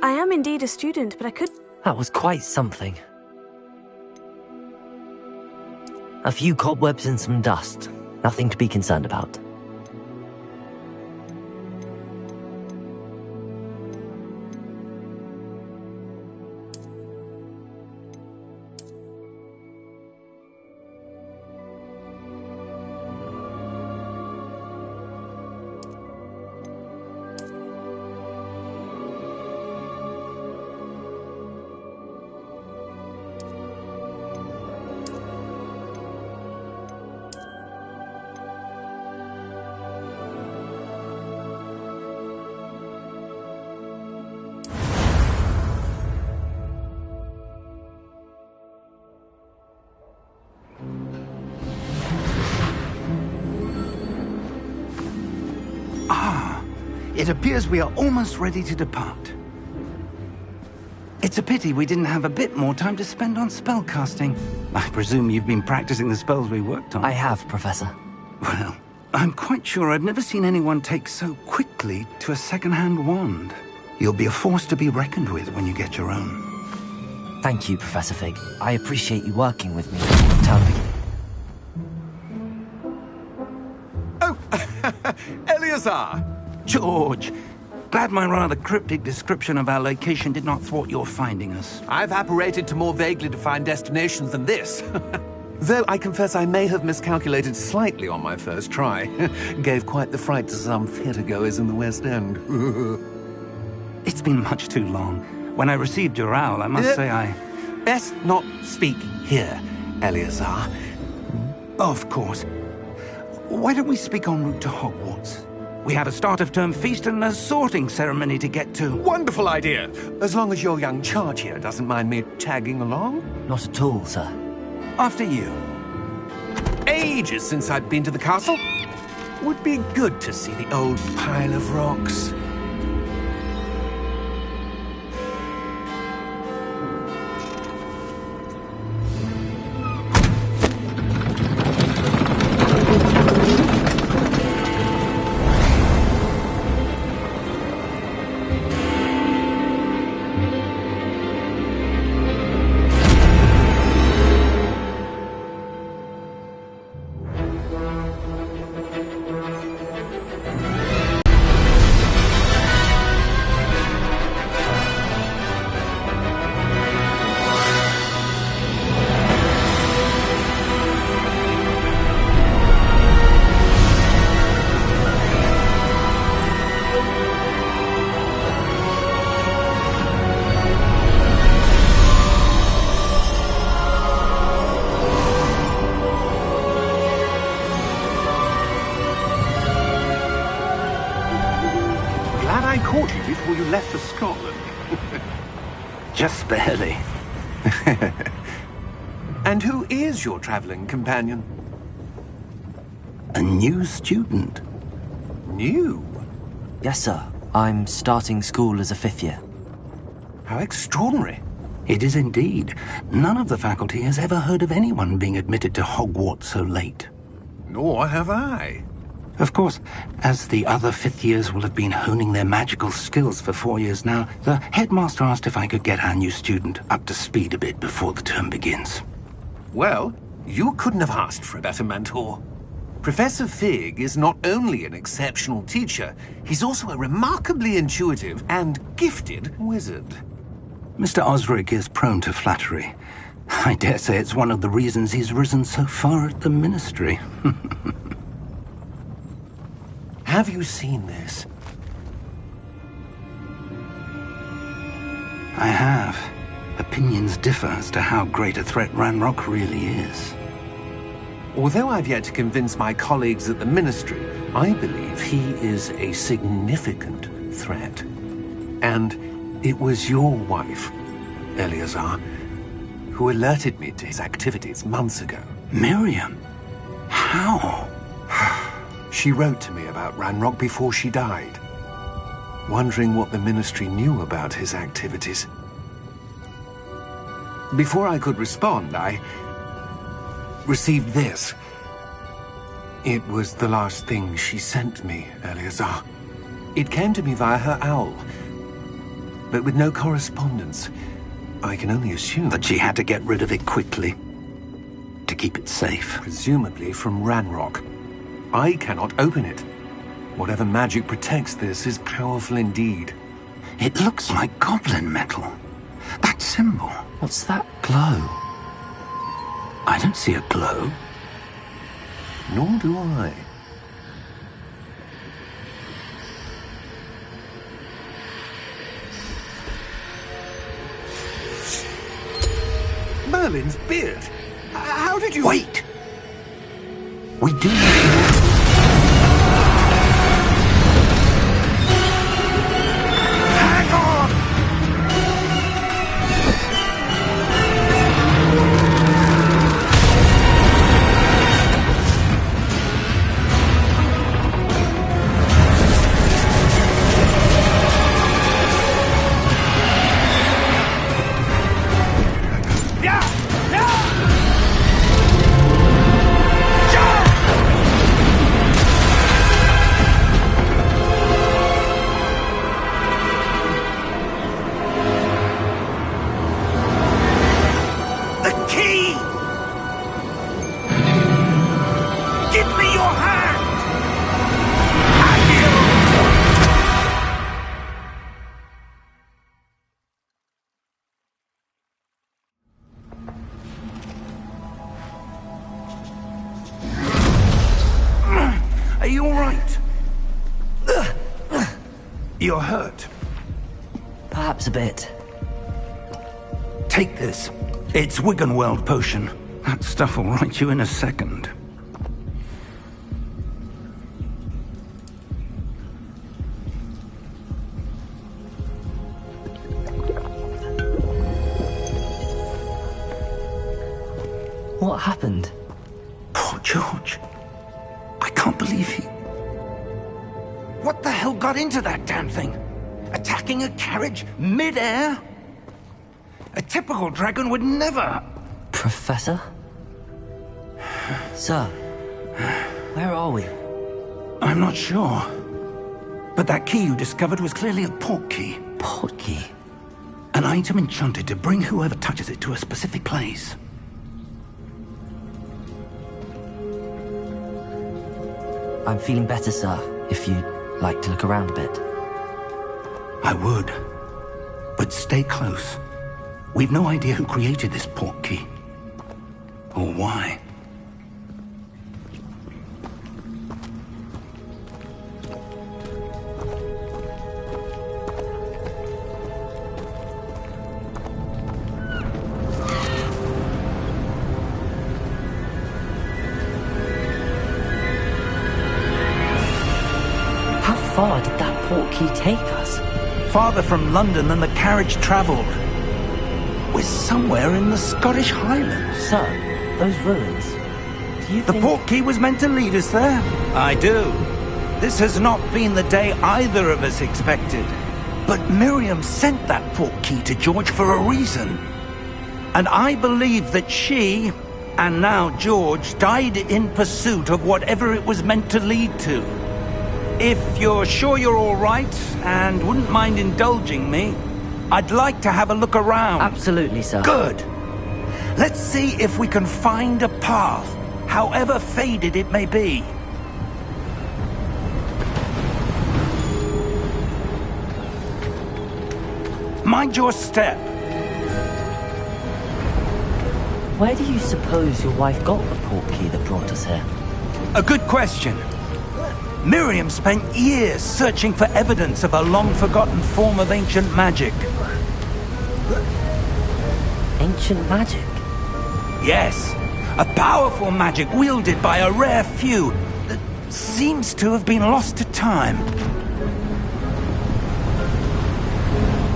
I am indeed a student, but I could... That was quite something. A few cobwebs and some dust. Nothing to be concerned about. It appears we are almost ready to depart. It's a pity we didn't have a bit more time to spend on spellcasting. I presume you've been practicing the spells we worked on. I have, Professor. Well, I'm quite sure I've never seen anyone take so quickly to a second-hand wand. You'll be a force to be reckoned with when you get your own. Thank you, Professor Fig. I appreciate you working with me. Tell me. Oh, Eleazar! George, glad my rather cryptic description of our location did not thwart your finding us. I've apparated to more vaguely defined destinations than this. Though I confess I may have miscalculated slightly on my first try. Gave quite the fright to some theatregoers in the West End. It's been much too long. When I received your owl, I must say I... Best not speak here, Eleazar. Of course. Why don't we speak en route to Hogwarts? We have a start-of-term feast and a sorting ceremony to get to. Wonderful idea! As long as your young charge here doesn't mind me tagging along. Not at all, sir. After you. Ages since I've been to the castle. Would be good to see the old pile of rocks. I caught you before you left for Scotland. Just barely. And who is your traveling companion? A new student. new? Yes, sir. I'm starting school as a 5th year. How extraordinary. It is indeed. None of the faculty has ever heard of anyone being admitted to Hogwarts so late. Nor have I. Of course, as the other 5th years will have been honing their magical skills for 4 years now, the headmaster asked if I could get our new student up to speed a bit before the term begins. Well, you couldn't have asked for a better mentor. Professor Fig is not only an exceptional teacher, he's also a remarkably intuitive and gifted wizard. Mr. Osric is prone to flattery. I dare say it's one of the reasons he's risen so far at the Ministry. Have you seen this? I have. Opinions differ as to how great a threat Ranrock really is. Although I've yet to convince my colleagues at the Ministry, I believe he is a significant threat. And it was your wife, Eleazar, who alerted me to his activities months ago. Miriam? How? She wrote to me about Ranrock before she died, wondering what the Ministry knew about his activities. Before I could respond, I received this. It was the last thing she sent me, Eleazar. It came to me via her owl, but with no correspondence. I can only assume That she had to get rid of it quickly, to keep it safe. presumably from Ranrock. I cannot open it. Whatever magic protects this is powerful indeed. It looks like goblin metal. That symbol. What's that glow? I don't see a glow. Nor do I. Merlin's beard. How did you... Wait! We do need to... Hang on! Are you all right? You're hurt. Perhaps a bit. Take this. It's Wiggenweld potion. That stuff will right you in a second. What happened? Poor George. I can't believe he... What the hell got into that damn thing? Attacking a carriage mid-air? A typical dragon would never... Professor? Sir, where are we? I'm not sure. But that key you discovered was clearly a port key. Port key? An item enchanted to bring whoever touches it to a specific place. I'm feeling better, sir, if you'd like to look around a bit. I would. But stay close. We've no idea who created this port key. Or why. How far did that port key take us? Farther from London than the carriage travelled. We're somewhere in the Scottish Highlands. Sir, those ruins. Do you The think... port key was meant to lead us there. I do. This has not been the day either of us expected. But Miriam sent that portkey to George for a reason. And I believe that she, and now George, died in pursuit of whatever it was meant to lead to. If you're sure you're all right, and wouldn't mind indulging me, I'd like to have a look around. Absolutely, sir. Good. Let's see if we can find a path, however faded it may be. Mind your step. Where do you suppose your wife got the portkey that brought us here? A good question. Miriam spent years searching for evidence of a long-forgotten form of ancient magic. Ancient magic? Yes, a powerful magic wielded by a rare few that seems to have been lost to time.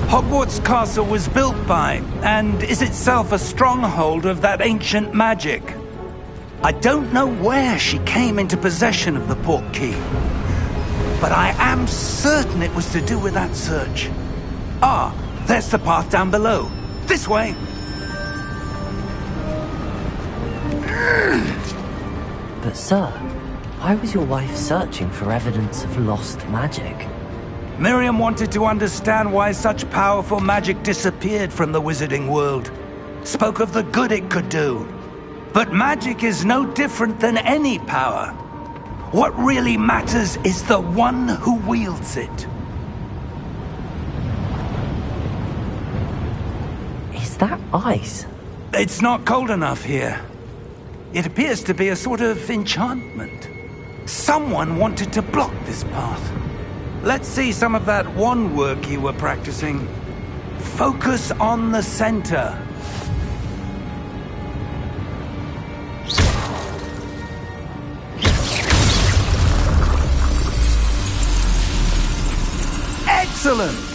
Hogwarts Castle was built by, and is itself a stronghold of that ancient magic. I don't know where she came into possession of the portkey, but I am certain it was to do with that search. Ah, there's the path down below. This way! But sir, why was your wife searching for evidence of lost magic? Miriam wanted to understand why such powerful magic disappeared from the wizarding world. Spoke of the good it could do. But magic is no different than any power. What really matters is the one who wields it. Is that ice? It's not cold enough here. It appears to be a sort of enchantment. Someone wanted to block this path. Let's see some of that wand work you were practicing. Focus on the center. Excellent!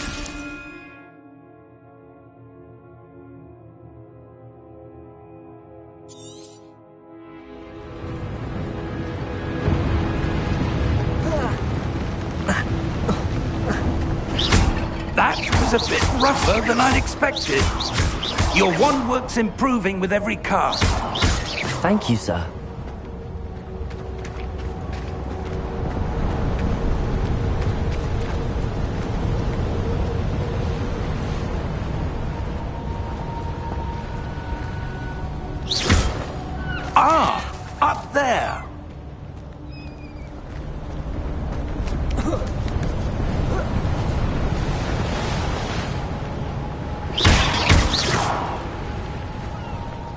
That was a bit rougher than I'd expected. Your wand work's improving with every cast. Thank you, sir. Ah, up there.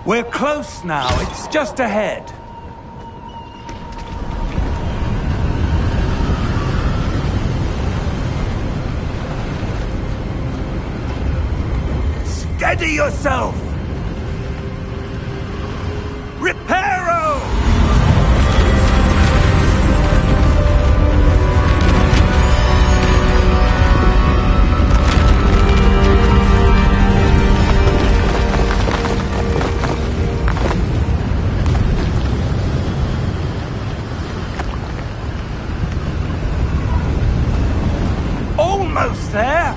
We're close now. It's just ahead. Steady yourself! Reparo! Almost there!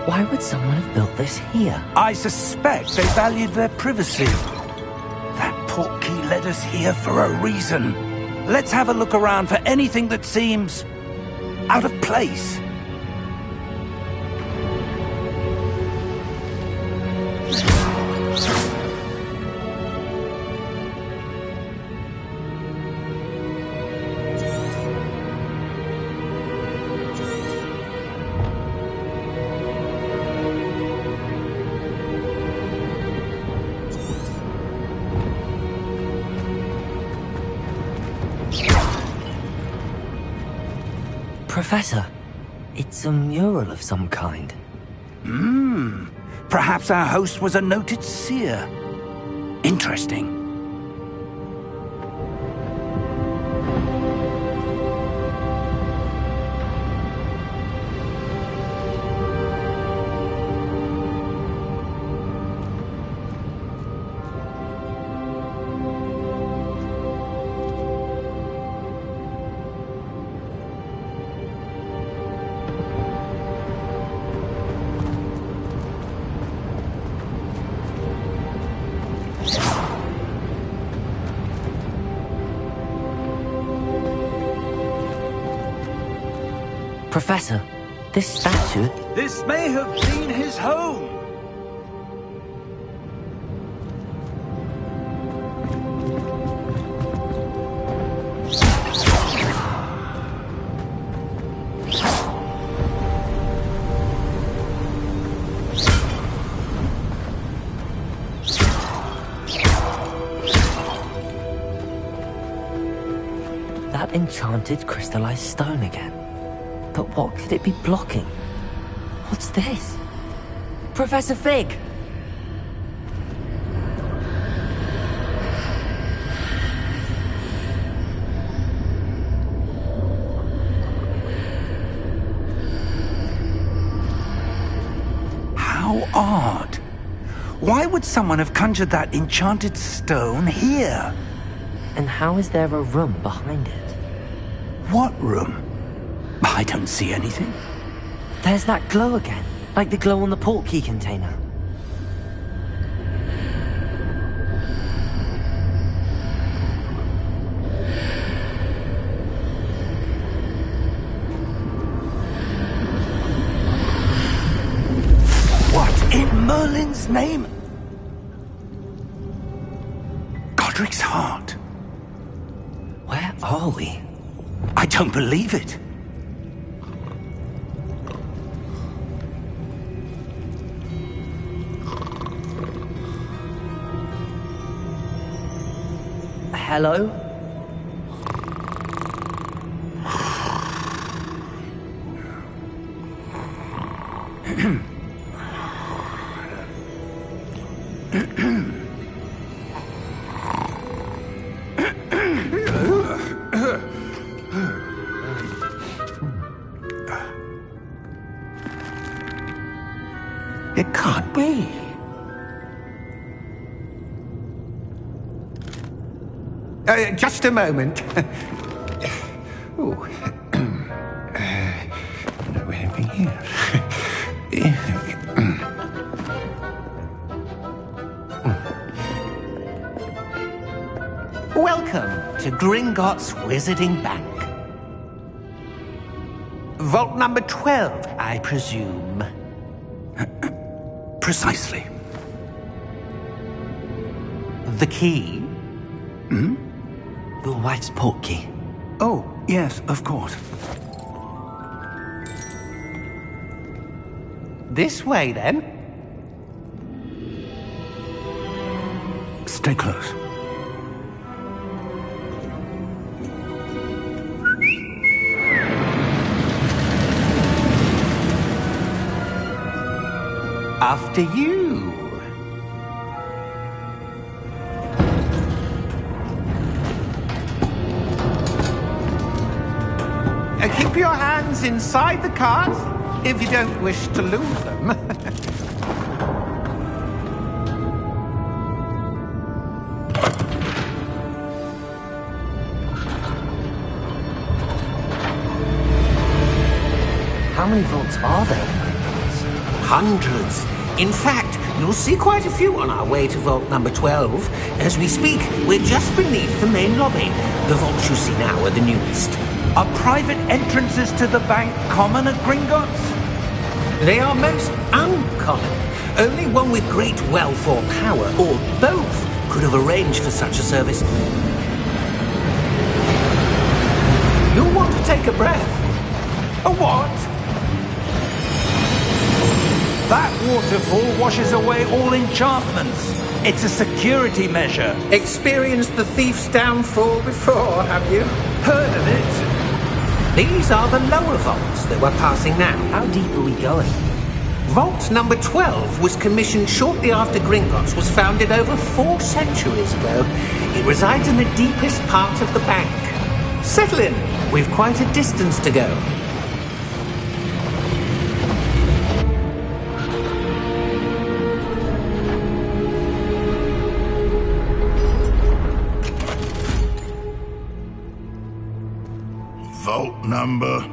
Why would someone have built this here? I suspect they valued their privacy. That portkey led us here for a reason. Let's have a look around for anything that seems out of place. Professor, it's a mural of some kind. Perhaps our host was a noted seer. Interesting. Professor, this statue... This may have been his home. That enchanted crystallized stone again. But what could it be blocking? What's this? Professor Fig! How odd. Why would someone have conjured that enchanted stone here? And how is there a room behind it? What room? I don't see anything. There's that glow again, like the glow on the portkey container. What in Merlin's name? Godric's heart. Where are we? I don't believe it. Hello? It can't be. Just a moment. Oh. Where are we here? Welcome to Gringotts Wizarding Bank. Vault number 12, I presume. Precisely. The key? Hmm? Your wife's portkey. Oh, yes, of course. This way, then. Stay close. After you. Keep your hands inside the cart if you don't wish to lose them. How many vaults are there? Hundreds. In fact, you'll see quite a few on our way to vault number 12. As we speak, we're just beneath the main lobby. The vaults you see now are the newest. Are private entrances to the bank common at Gringotts? They are most uncommon. Only one with great wealth or power, or both, could have arranged for such a service. You'll want to take a breath. A what? That waterfall washes away all enchantments. It's a security measure. Experienced the thief's downfall before, have you? Heard of it? These are the lower vaults that we're passing now. How deep are we going? Vault number 12 was commissioned shortly after Gringotts was founded over 4 centuries ago. It resides in the deepest part of the bank. Settle in. We've quite a distance to go. Vault number?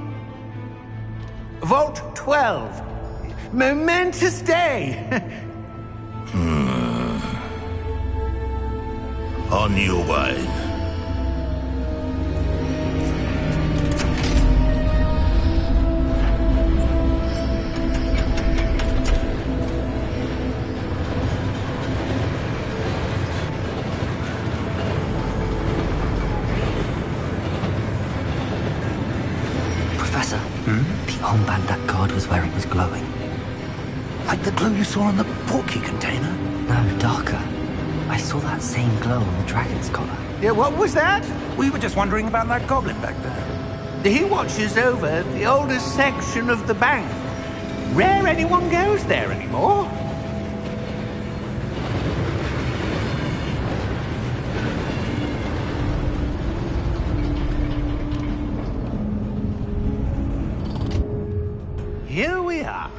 Vault 12. Momentous day. On your way. Professor, the armband that guard was wearing was glowing. Like the glow you saw on the porky container? No, darker. I saw that same glow on the dragon's collar. Yeah, what was that? We were just wondering about that goblin back there. He watches over the oldest section of the bank. Rare anyone goes there anymore. Here we are.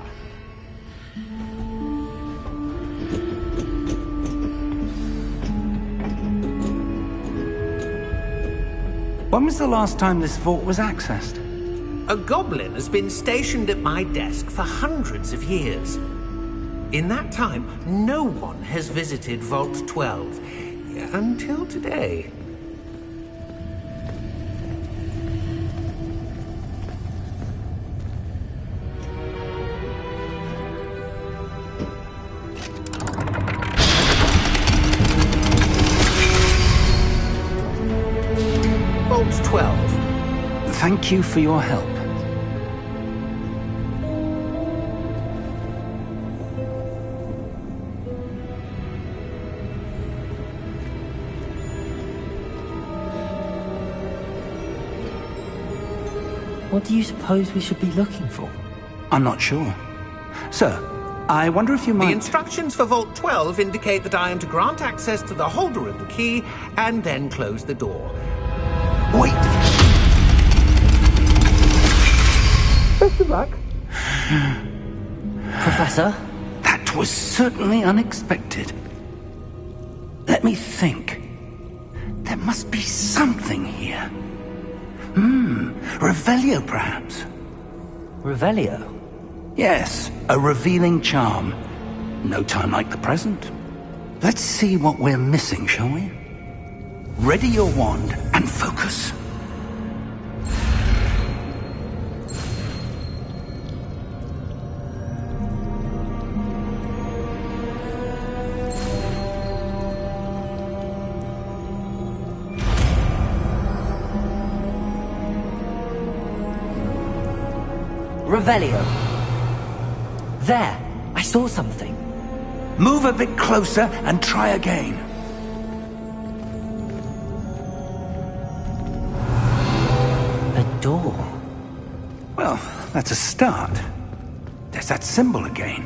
When was the last time this vault was accessed? A goblin has been stationed at my desk for hundreds of years. In that time, no one has visited Vault 12. Until today. Vault 12. Thank you for your help. What do you suppose we should be looking for? I'm not sure. Sir, I wonder if you might... The instructions for Vault 12 indicate that I am to grant access to the holder of the key and then close the door. Wait! Best of luck. Professor? That was certainly unexpected. Let me think. There must be something here. Revelio, perhaps? Revelio? Yes, a revealing charm. No time like the present. Let's see what we're missing, shall we? Ready your wand and focus. Revelio. There, I saw something. Move a bit closer and try again. A door. Well, that's a start. There's that symbol again.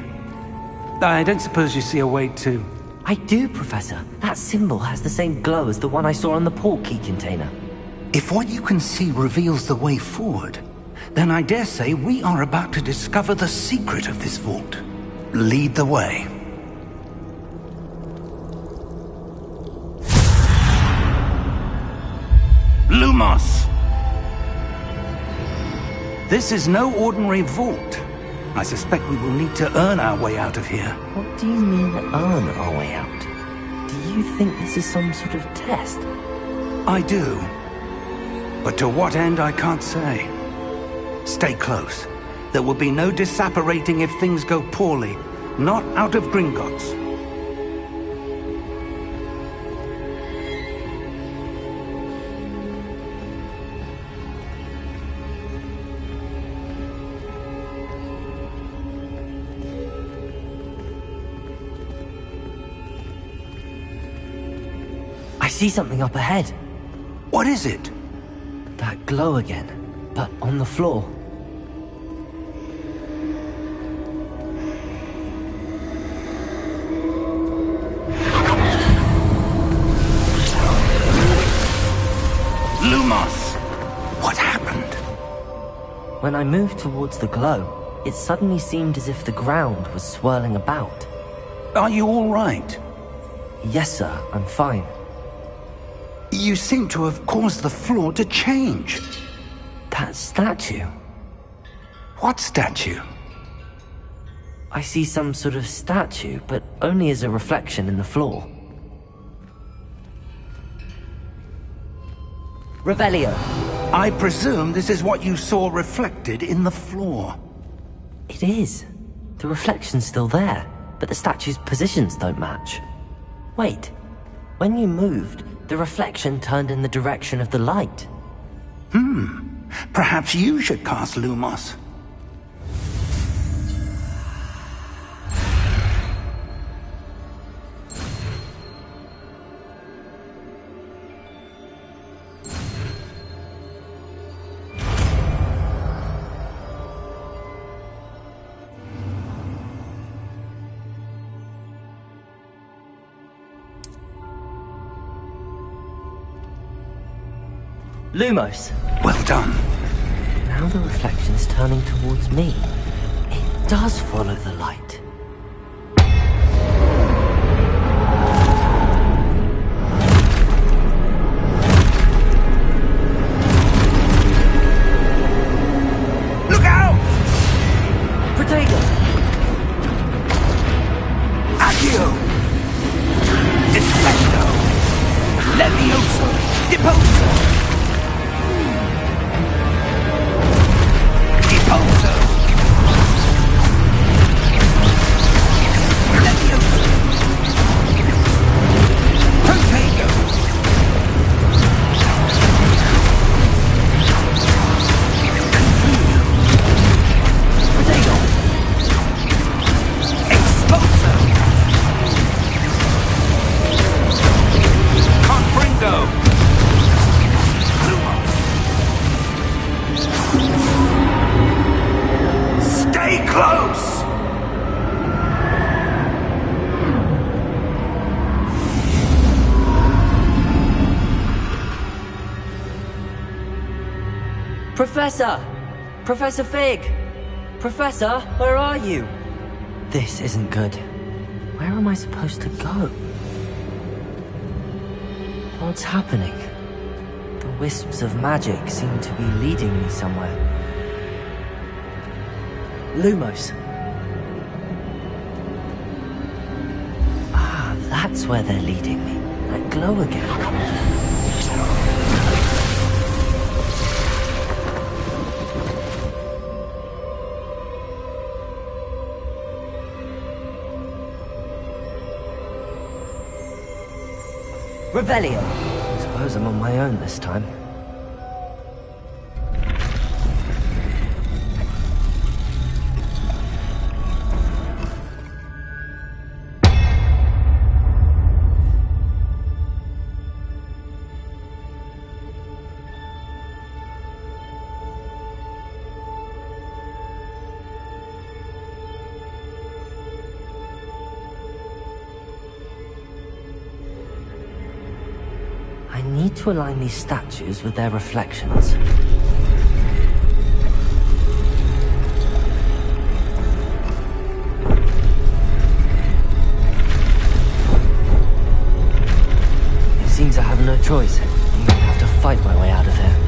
I don't suppose you see a way to... I do, Professor. That symbol has the same glow as the one I saw on the port key container. If what you can see reveals the way forward, then I dare say we are about to discover the secret of this vault. Lead the way. Lumos! This is no ordinary vault. I suspect we will need to earn our way out of here. What do you mean, earn our way out? Do you think this is some sort of test? I do. But to what end, I can't say. Stay close. There will be no disapparating if things go poorly. Not out of Gringotts. I see something up ahead. What is it? That glow again, but on the floor. Lumos! What happened? When I moved towards the glow, it suddenly seemed as if the ground was swirling about. Are you all right? Yes, sir, I'm fine. You seem to have caused the floor to change. That statue. What statue? I see some sort of statue, but only as a reflection in the floor. Revelio. I presume this is what you saw reflected in the floor. It is. The reflection's still there, but the statue's positions don't match. Wait. When you moved, the reflection turned in the direction of the light. Perhaps you should cast Lumos. Lumos! Well done. Now the reflection's turning towards me. It does follow the light. Look out! Protego! Accio! Defendo! Levioso! Deposo! Deposo! Levioso! Protego! Protego! Expulso! Confringo! Stay close! Professor! Professor Fig! Professor, where are you? This isn't good. Where am I supposed to go? What's happening? The wisps of magic seem to be leading me somewhere. Lumos. Ah, that's where they're leading me. That glow again. Revelio! I suppose I'm on my own this time. I need to align these statues with their reflections. It seems I have no choice. I'm gonna have to fight my way out of here.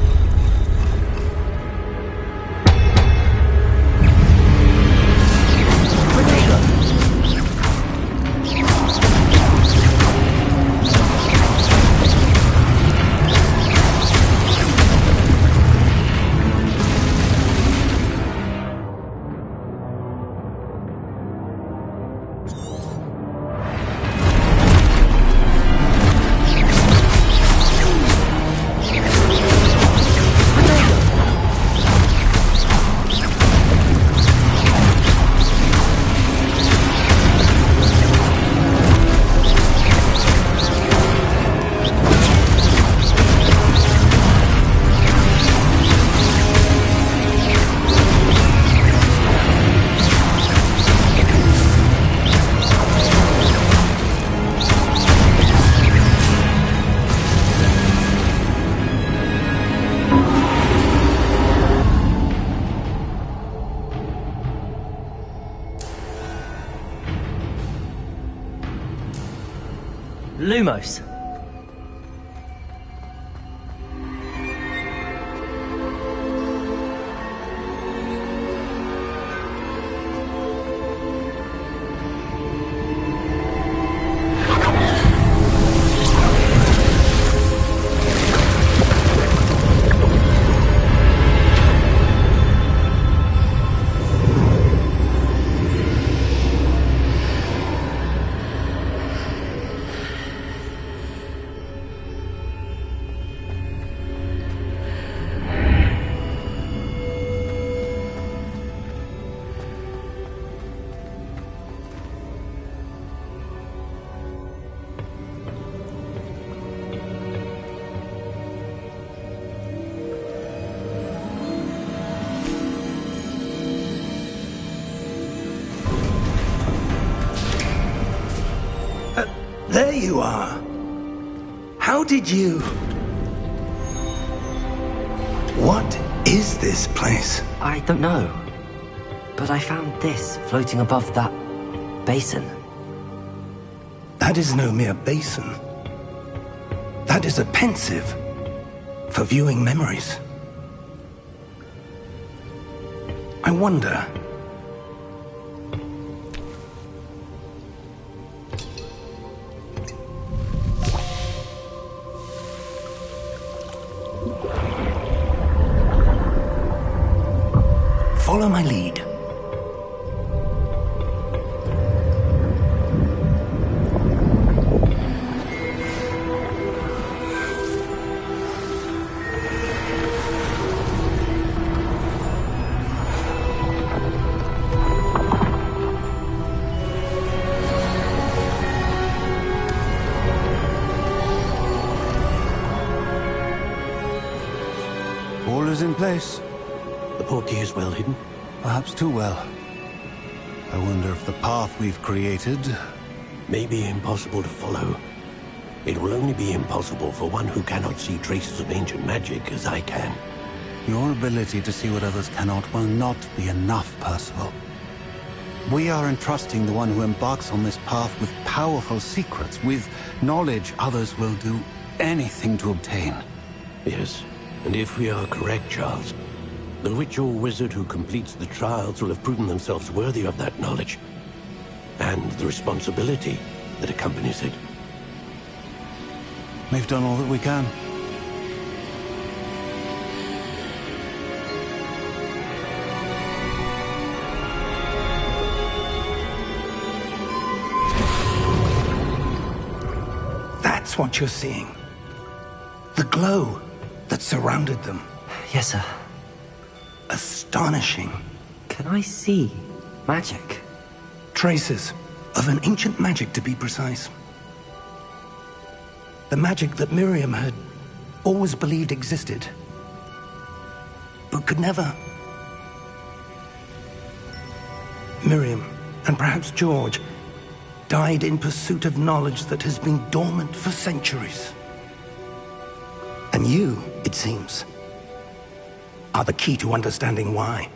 Lumos. you are. How did you... What is this place? I don't know. But I found this floating above that basin. That is no mere basin. That is a pensive for viewing memories. I wonder... Follow my lead. All is in place. The portkey is well hidden. Perhaps too well. I wonder if the path we've created... May be impossible to follow. It will only be impossible for one who cannot see traces of ancient magic as I can. Your ability to see what others cannot will not be enough, Percival. We are entrusting the one who embarks on this path with powerful secrets, with knowledge others will do anything to obtain. Yes, and if we are correct, Charles, the witch or wizard who completes the trials will have proven themselves worthy of that knowledge, and the responsibility that accompanies it. We've done all that we can. That's what you're seeing. The glow that surrounded them. Yes, sir. Astonishing. Can I see magic? Traces of an ancient magic, to be precise. The magic that Miriam had always believed existed, but could never. Miriam, and perhaps George, died in pursuit of knowledge that has been dormant for centuries. And you, it seems, are the key to understanding why.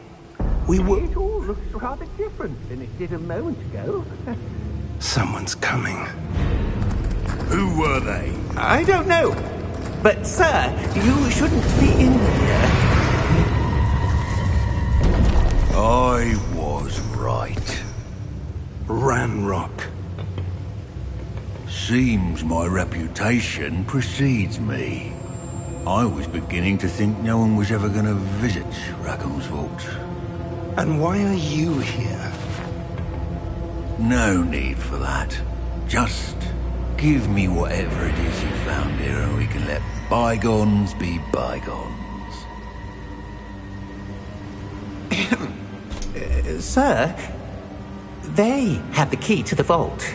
It all looks rather different than it did a moment ago. Someone's coming. Who were they? I don't know. But, sir, you shouldn't be in here. I was right. Ranrock. Seems my reputation precedes me. I was beginning to think no one was ever going to visit Rackham's vault. And why are you here? No need for that. Just give me whatever it is you found here and we can let bygones be bygones. Sir, they have the key to the vault.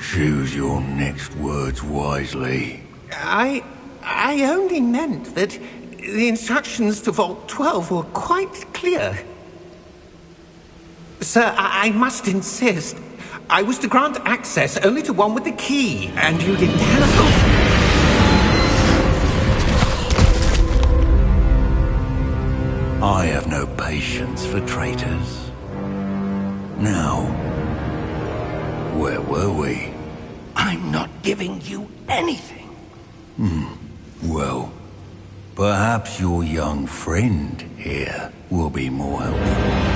Choose your next words wisely. I only meant that the instructions to Vault 12 were quite clear. Sir, I must insist. I was to grant access only to one with the key, and you didn't have. I have no patience for traitors. Now, where were we? I'm not giving you anything. Well, perhaps your young friend here will be more helpful.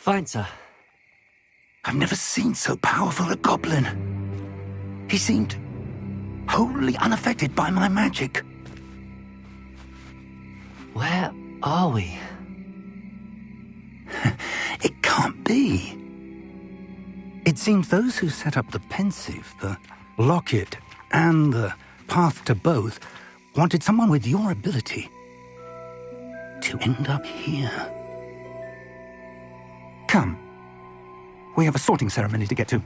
Fine, sir. I've never seen so powerful a goblin. He seemed wholly unaffected by my magic. Where are we? It can't be. It seems those who set up the pensive, the locket, and the path to both wanted someone with your ability to end up here. Come. We have a sorting ceremony to get to.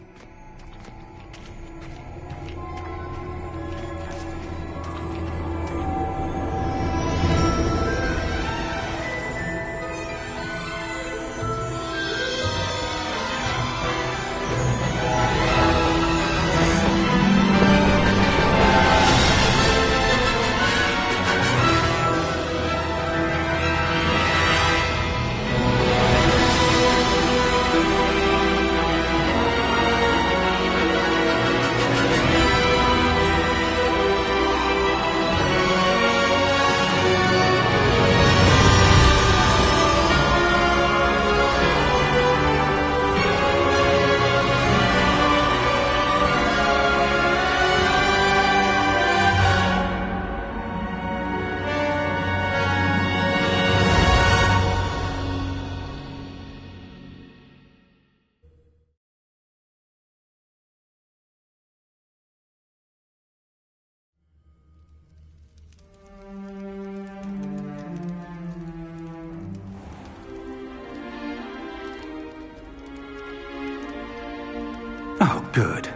Oh, good.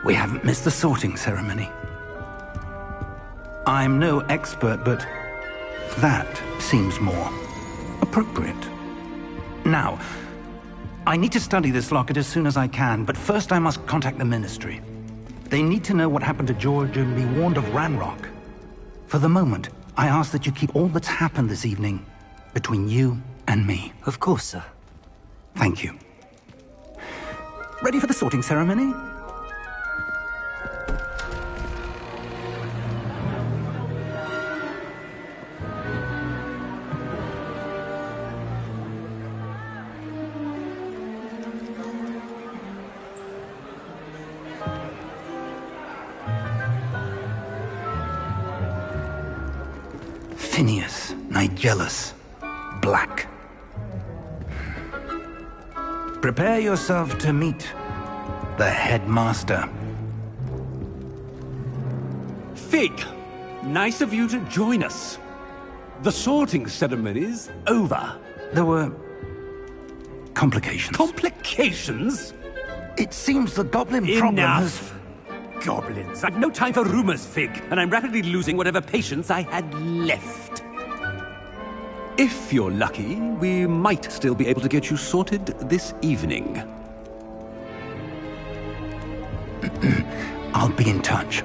We haven't missed the sorting ceremony. I'm no expert, but that seems more appropriate. Now, I need to study this locket as soon as I can, but first I must contact the Ministry. They need to know what happened to George and be warned of Ranrock. For the moment, I ask that you keep all that's happened this evening between you and me. Of course, sir. Thank you. Ready for the sorting ceremony? Phineas, Nigellus, Black. Prepare yourself to meet the headmaster. Fig, nice of you to join us. The sorting ceremony's over. There were complications. Complications? It seems the goblin problem has... Enough! Goblins. I've no time for rumors, Fig, and I'm rapidly losing whatever patience I had left. If you're lucky, we might still be able to get you sorted this evening. I'll be in touch.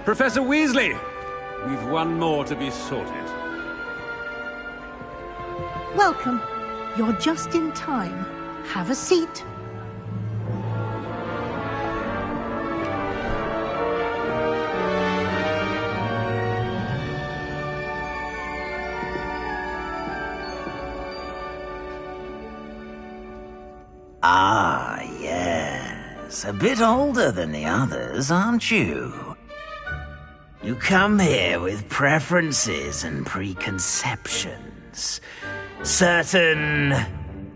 Professor Weasley, we've one more to be sorted. Welcome. You're just in time. Have a seat. Ah, yes. A bit older than the others, aren't you? You come here with preferences and preconceptions. Certain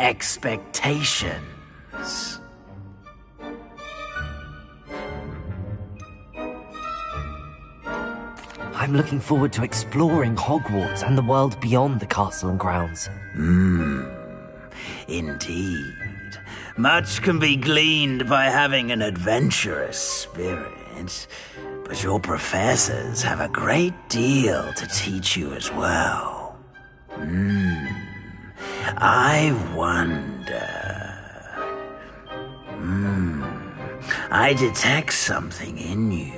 expectations. I'm looking forward to exploring Hogwarts and the world beyond the castle and grounds. Indeed. Much can be gleaned by having an adventurous spirit, but your professors have a great deal to teach you as well. I wonder... I detect something in you.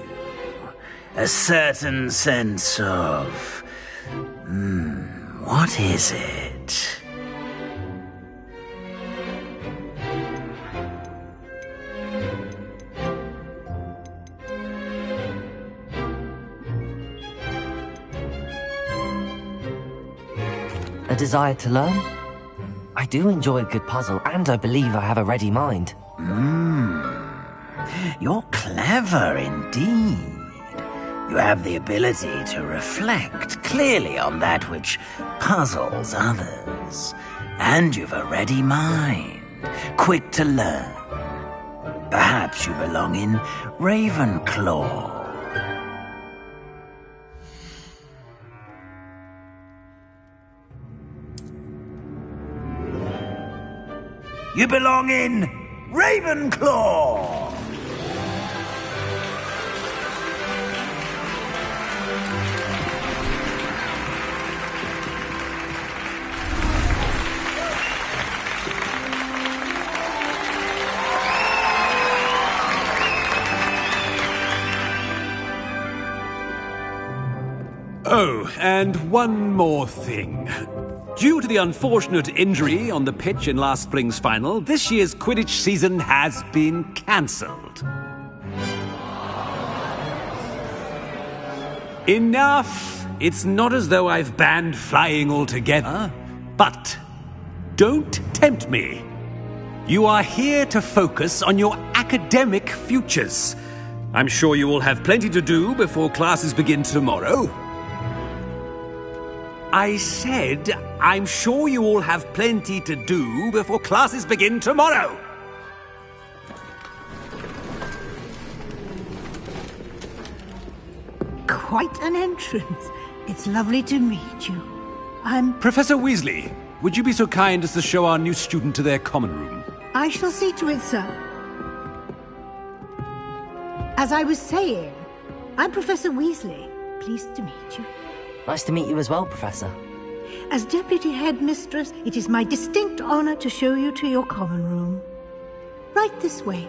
A certain sense of... what is it? desire to learn. I do enjoy a good puzzle, and I believe I have a ready mind. You're clever indeed. You have the ability to reflect clearly on that which puzzles others. And you've a ready mind, quick to learn. Perhaps you belong in Ravenclaw. You belong in Ravenclaw! Oh, and one more thing. Due to the unfortunate injury on the pitch in last spring's final, this year's Quidditch season has been cancelled. Enough! It's not as though I've banned flying altogether, but don't tempt me. You are here to focus on your academic futures. I'm sure you will have plenty to do before classes begin tomorrow. I said, I'm sure you all have plenty to do before classes begin tomorrow. Quite an entrance. It's lovely to meet you. Professor Weasley, would you be so kind as to show our new student to their common room? I shall see to it, sir. As I was saying, I'm Professor Weasley. Pleased to meet you. Nice to meet you as well, Professor. As Deputy Headmistress, it is my distinct honor to show you to your common room. Right this way.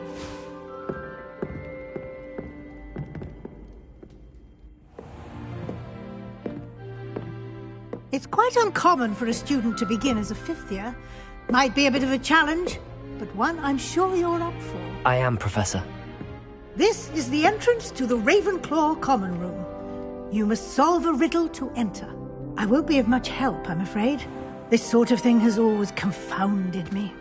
It's quite uncommon for a student to begin as a fifth year. Might be a bit of a challenge, but one I'm sure you're up for. I am, Professor. This is the entrance to the Ravenclaw common room. You must solve a riddle to enter. I won't be of much help, I'm afraid. This sort of thing has always confounded me.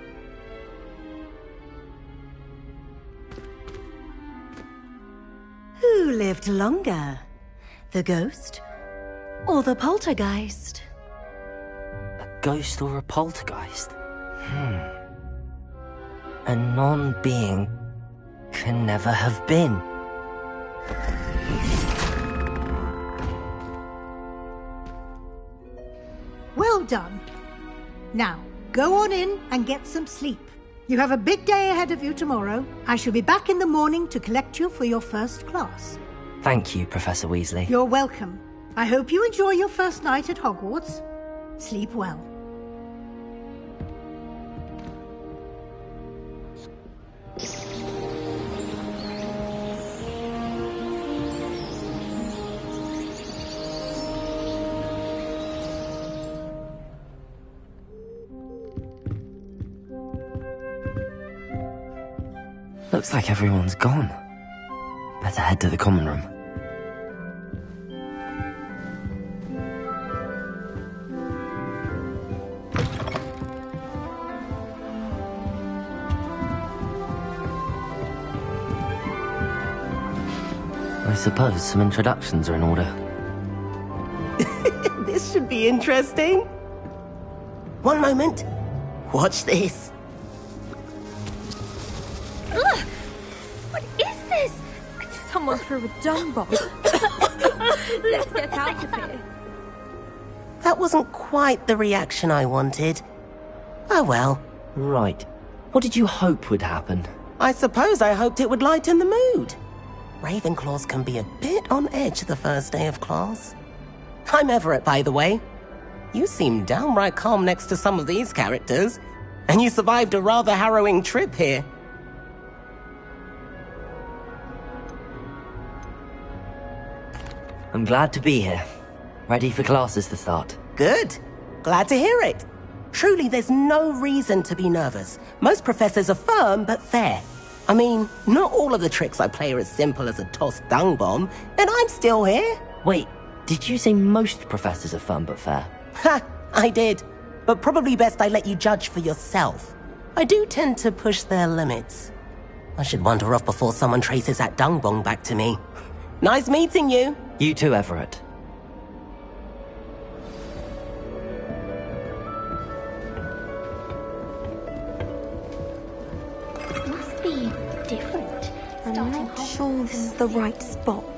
Who lived longer? The ghost or the poltergeist? A ghost or a poltergeist? A non-being can never have been. Well done. Now, go on in and get some sleep. You have a big day ahead of you tomorrow. I shall be back in the morning to collect you for your first class. Thank you, Professor Weasley. You're welcome. I hope you enjoy your first night at Hogwarts. Sleep well. Looks like everyone's gone. Better head to the common room. I suppose some introductions are in order. This should be interesting. One moment. Watch this. Ugh! What is this? Someone threw a dung bomb. Let's get out of here. That wasn't quite the reaction I wanted. Oh well. Right. What did you hope would happen? I suppose I hoped it would lighten the mood. Ravenclaws can be a bit on edge the first day of class. I'm Everett, by the way. You seem downright calm next to some of these characters, and you survived a rather harrowing trip here. I'm glad to be here. Ready for classes to start. Good. Glad to hear it. Truly, there's no reason to be nervous. Most professors are firm but fair. I mean, not all of the tricks I play are as simple as a tossed dung bomb, and I'm still here. Wait, did you say most professors are fun but fair? Ha! I did. but probably best I let you judge for yourself. I do tend to push their limits. I should wander off before someone traces that dung bong back to me. Nice meeting you. You too, Everett. Must be different. I'm not sure this is the right spot.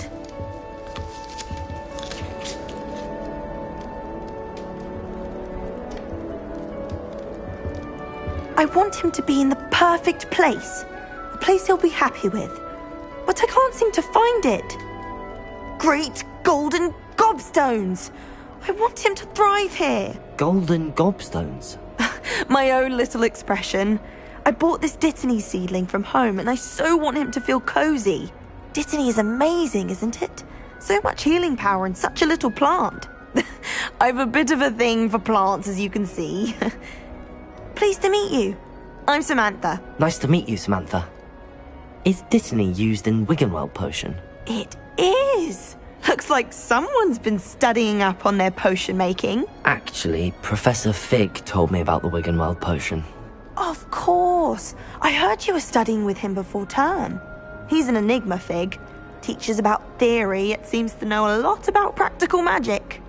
I want him to be in the perfect place. A place he'll be happy with. But I can't seem to find it. Great golden gobstones! I want him to thrive here. Golden gobstones? My own little expression. I bought this Dittany seedling from home and I so want him to feel cozy. Dittany is amazing, isn't it? So much healing power in such a little plant. I've a bit of a thing for plants, as you can see. Pleased to meet you. I'm Samantha. Nice to meet you, Samantha. Is Dittany used in Wiggenweld potion? It is. Looks like someone's been studying up on their potion making. Actually, Professor Fig told me about the Wiggenweld potion. Of course. I heard you were studying with him before term. He's an enigma, Fig. Teaches about theory, yet seems to know a lot about practical magic.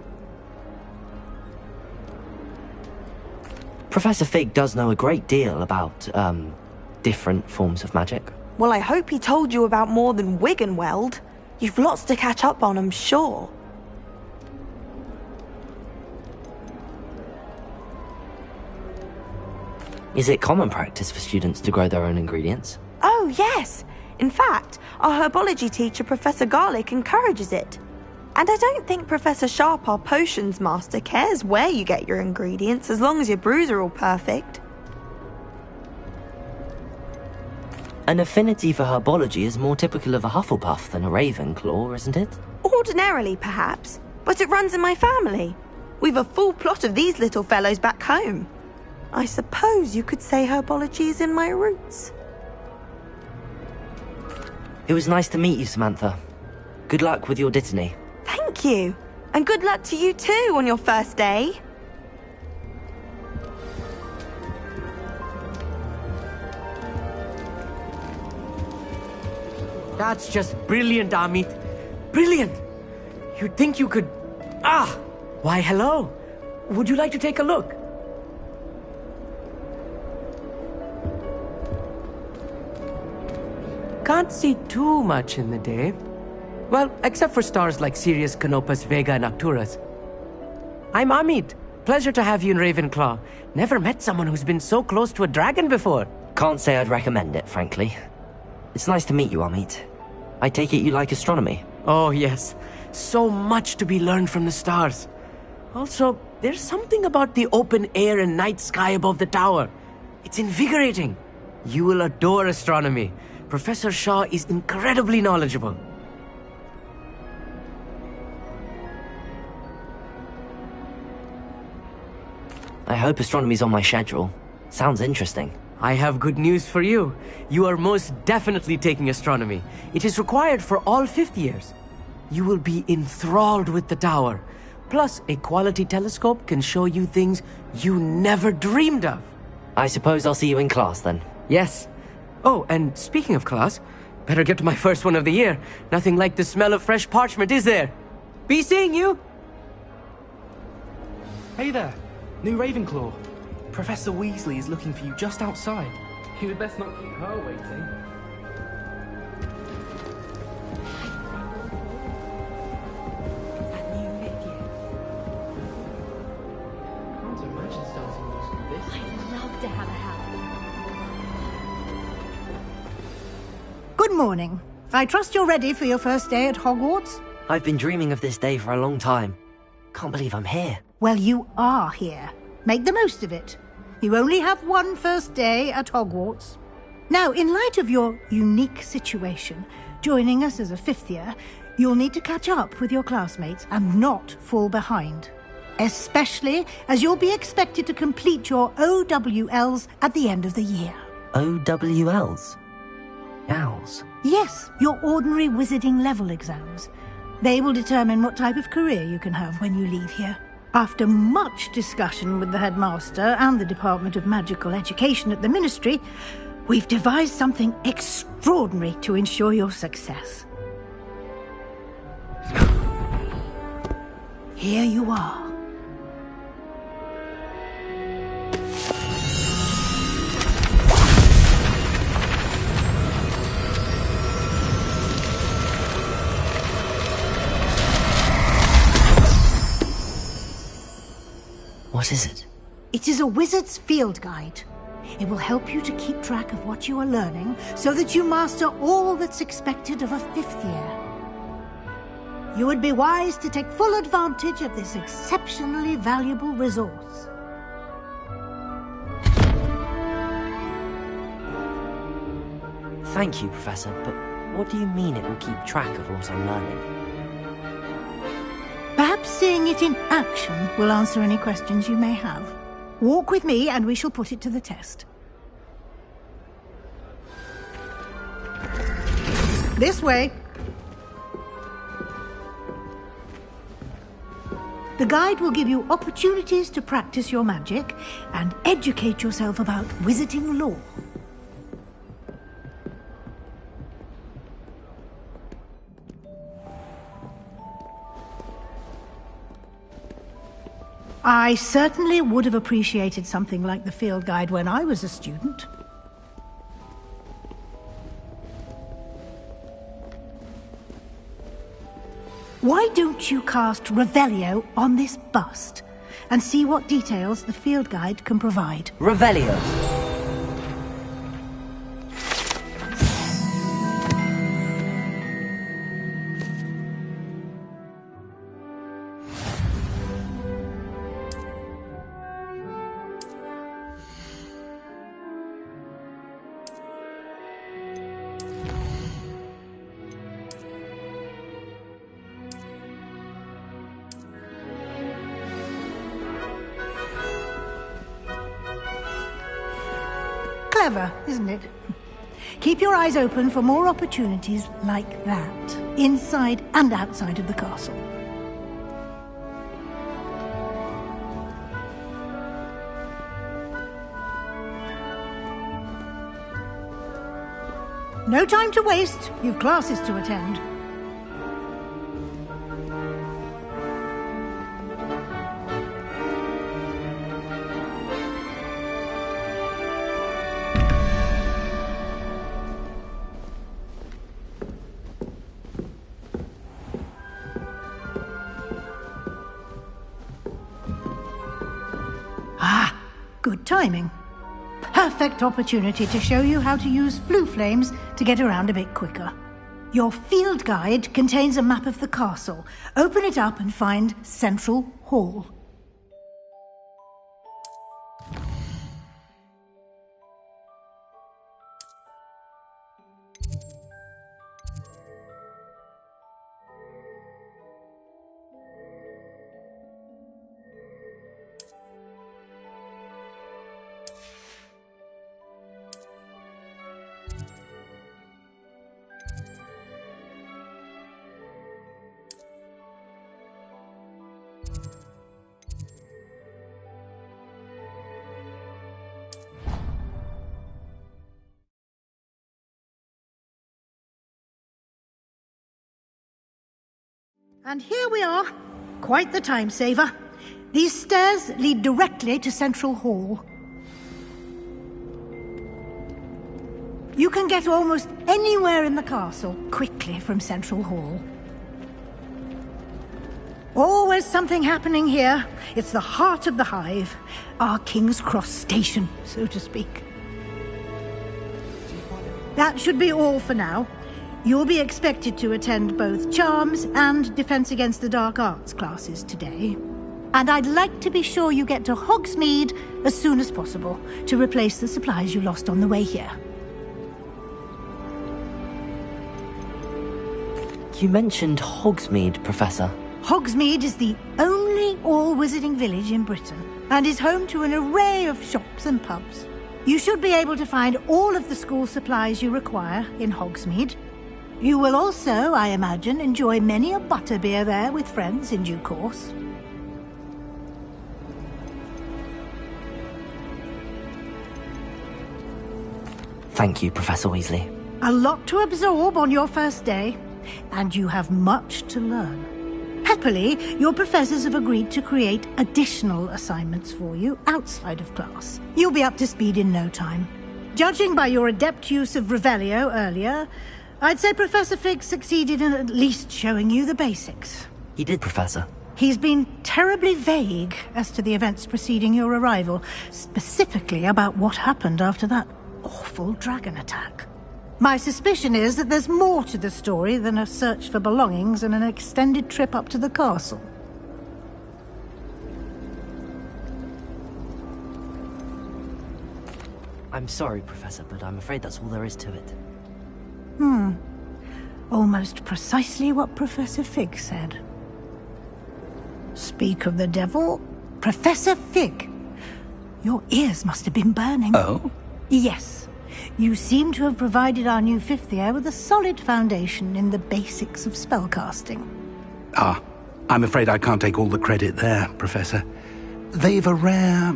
Professor Fig does know a great deal about, different forms of magic. Well, I hope he told you about more than Wiggenweld. You've lots to catch up on, I'm sure. Is it common practice for students to grow their own ingredients? Oh, yes. In fact, our herbology teacher, Professor Garlick, encourages it. And I don't think Professor Sharp, our potions master, cares where you get your ingredients, as long as your brews are all perfect. An affinity for herbology is more typical of a Hufflepuff than a Ravenclaw, isn't it? Ordinarily, perhaps, but it runs in my family. We've a full plot of these little fellows back home. I suppose you could say herbology is in my roots. It was nice to meet you, Samantha. Good luck with your Dittany. Thank you. And good luck to you too on your first day. That's just brilliant, Amit. Brilliant! You'd think you could... Ah! Why, hello. Would you like to take a look? Can't see too much in the day. Well, except for stars like Sirius, Canopus, Vega, and Arcturus. I'm Amit. Pleasure to have you in Ravenclaw. Never met someone who's been so close to a dragon before. Can't say I'd recommend it, frankly. It's nice to meet you, Amit. I take it you like astronomy? Oh, yes. So much to be learned from the stars. Also, there's something about the open air and night sky above the tower. It's invigorating. You will adore astronomy. Professor Shaw is incredibly knowledgeable. I hope astronomy's on my schedule. Sounds interesting. I have good news for you. You are most definitely taking astronomy. It is required for all 5th years. You will be enthralled with the tower. Plus, a quality telescope can show you things you never dreamed of. I suppose I'll see you in class then. Yes. Oh, and speaking of class, better get to my first one of the year. Nothing like the smell of fresh parchment, is there? Be seeing you! Hey there, new Ravenclaw. Professor Weasley is looking for you just outside. You would best not keep her waiting. Can't imagine starting new school this. I'd love to have a house. Good morning. I trust you're ready for your first day at Hogwarts? I've been dreaming of this day for a long time. Can't believe I'm here. Well, you are here. Make the most of it. You only have one first day at Hogwarts. Now, in light of your unique situation, joining us as a 5th year, you'll need to catch up with your classmates and not fall behind. Especially as you'll be expected to complete your OWLs at the end of the year. OWLs? Owls? Yes, your ordinary wizarding level exams. They will determine what type of career you can have when you leave here. After much discussion with the headmaster and the Department of Magical Education at the Ministry, we've devised something extraordinary to ensure your success. Here you are. What is it? It is a wizard's field guide. It will help you to keep track of what you are learning so that you master all that's expected of a 5th year. You would be wise to take full advantage of this exceptionally valuable resource. Thank you, Professor, but what do you mean it will keep track of what I'm learning? Perhaps seeing it in action will answer any questions you may have. Walk with me and we shall put it to the test. This way. The guide will give you opportunities to practice your magic and educate yourself about wizarding lore. I certainly would have appreciated something like the field guide when I was a student. Why don't you cast Revelio on this bust and see what details the field guide can provide? Revelio. Clever, isn't it? Keep your eyes open for more opportunities like that, inside and outside of the castle. No time to waste. You've classes to attend. Good timing. Perfect opportunity to show you how to use flue flames to get around a bit quicker. Your field guide contains a map of the castle. Open it up and find Central Hall. And here we are. Quite the time saver. These stairs lead directly to Central Hall. You can get almost anywhere in the castle quickly from Central Hall. Always something happening here. It's the heart of the hive. Our King's Cross station, so to speak. That should be all for now. You'll be expected to attend both Charms and Defense Against the Dark Arts classes today. And I'd like to be sure you get to Hogsmeade as soon as possible to replace the supplies you lost on the way here. You mentioned Hogsmeade, Professor. Hogsmeade is the only all-wizarding village in Britain and is home to an array of shops and pubs. You should be able to find all of the school supplies you require in Hogsmeade. You will also, I imagine, enjoy many a butterbeer there with friends in due course. Thank you, Professor Weasley. A lot to absorb on your first day, and you have much to learn. Happily, your professors have agreed to create additional assignments for you outside of class. You'll be up to speed in no time. Judging by your adept use of Revelio earlier, I'd say Professor Fig succeeded in at least showing you the basics. He did, Professor. He's been terribly vague as to the events preceding your arrival, specifically about what happened after that awful dragon attack. My suspicion is that there's more to the story than a search for belongings and an extended trip up to the castle. I'm sorry, Professor, but I'm afraid that's all there is to it. Almost precisely what Professor Fig said. Speak of the devil, Professor Fig. Your ears must have been burning. Oh? Yes. You seem to have provided our new fifth year with a solid foundation in the basics of spellcasting. Ah, I'm afraid I can't take all the credit there, Professor. They've a rare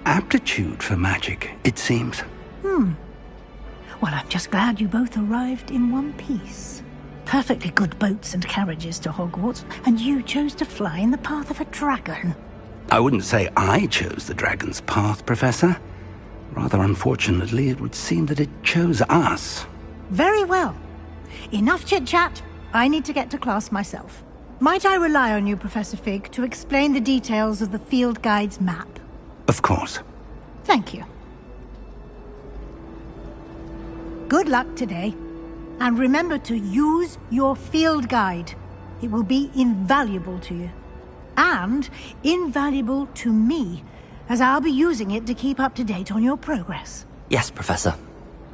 aptitude for magic, it seems. Well, I'm just glad you both arrived in one piece. Perfectly good boats and carriages to Hogwarts, and you chose to fly in the path of a dragon. I wouldn't say I chose the dragon's path, Professor. Rather unfortunately, it would seem that it chose us. Very well. Enough chit-chat. I need to get to class myself. Might I rely on you, Professor Fig, to explain the details of the field guide's map? Of course. Thank you. Good luck today. And remember to use your field guide. It will be invaluable to you. And invaluable to me, as I'll be using it to keep up to date on your progress. Yes, Professor.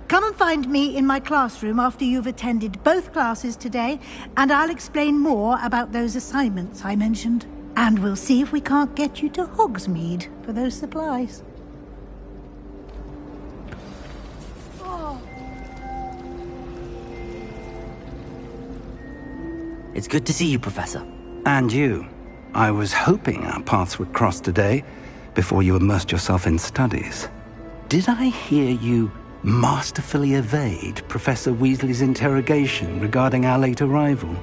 Come and find me in my classroom after you've attended both classes today, and I'll explain more about those assignments I mentioned. And we'll see if we can't get you to Hogsmeade for those supplies. It's good to see you, Professor. And you. I was hoping our paths would cross today, before you immersed yourself in studies. Did I hear you masterfully evade Professor Weasley's interrogation regarding our late arrival?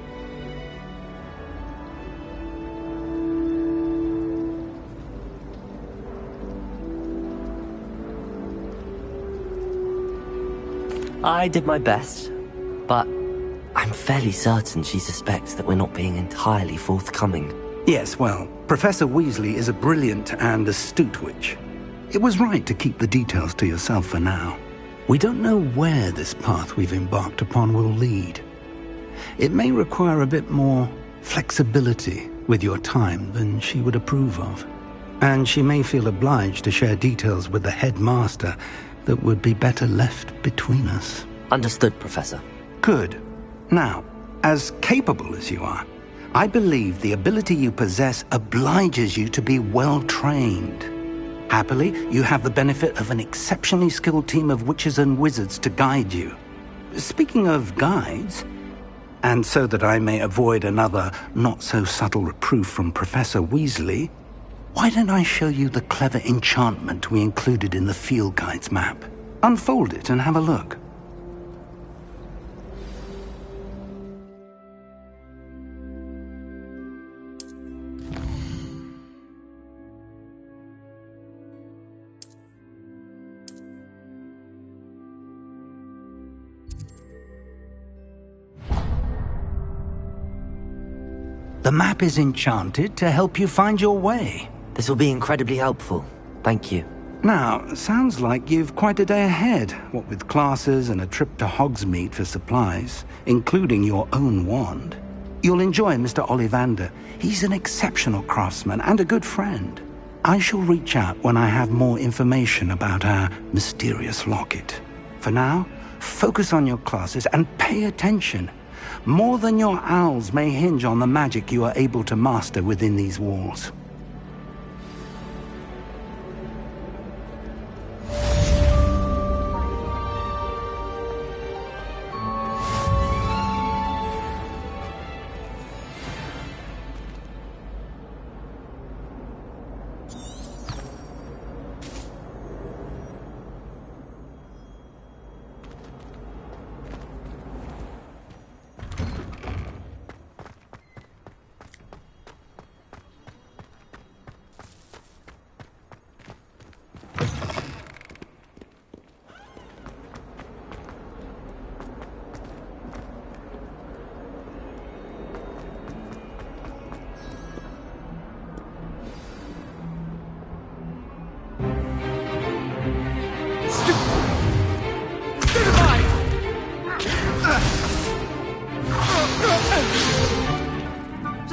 I did my best, but I'm fairly certain she suspects that we're not being entirely forthcoming. Yes, well, Professor Weasley is a brilliant and astute witch. It was right to keep the details to yourself for now. We don't know where this path we've embarked upon will lead. It may require a bit more flexibility with your time than she would approve of. And she may feel obliged to share details with the headmaster that would be better left between us. Understood, Professor. Good. Now, as capable as you are, I believe the ability you possess obliges you to be well-trained. Happily, you have the benefit of an exceptionally skilled team of witches and wizards to guide you. Speaking of guides, and so that I may avoid another not-so-subtle reproof from Professor Weasley, why don't I show you the clever enchantment we included in the field guide's map? Unfold it and have a look. The map is enchanted to help you find your way. This will be incredibly helpful. Thank you. Now, sounds like you've quite a day ahead, what with classes and a trip to Hogsmeade for supplies, including your own wand. You'll enjoy Mr. Ollivander. He's an exceptional craftsman and a good friend. I shall reach out when I have more information about our mysterious locket. For now, focus on your classes and pay attention. More than your owls may hinge on the magic you are able to master within these walls.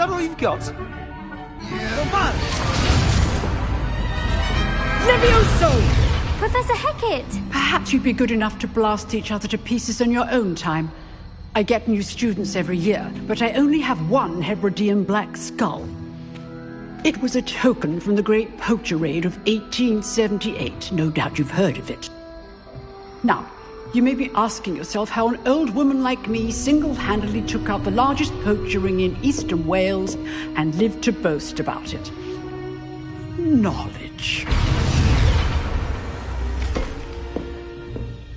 that all you've got? Levioso! Professor Hecat! Perhaps you'd be good enough to blast each other to pieces on your own time. I get new students every year, but I only have one Hebridean black skull. It was a token from the Great Poacher Raid of 1878. No doubt you've heard of it. Now, you may be asking yourself how an old woman like me single-handedly took out the largest poacher ring in eastern Wales and lived to boast about it. Knowledge.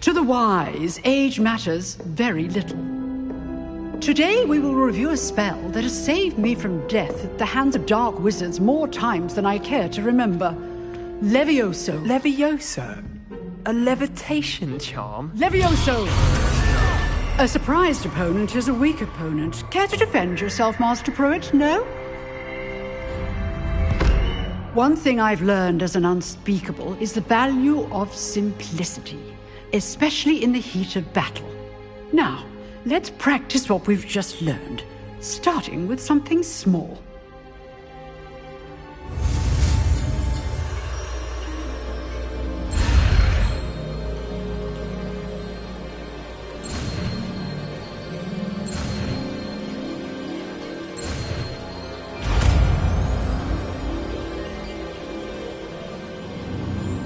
To the wise, age matters very little. Today we will review a spell that has saved me from death at the hands of dark wizards more times than I care to remember. Levioso. Levioso? A levitation charm? Levioso! A surprised opponent is a weak opponent. Care to defend yourself, Master Pruitt? No? One thing I've learned as an unspeakable is the value of simplicity, especially in the heat of battle. Now, let's practice what we've just learned, starting with something small.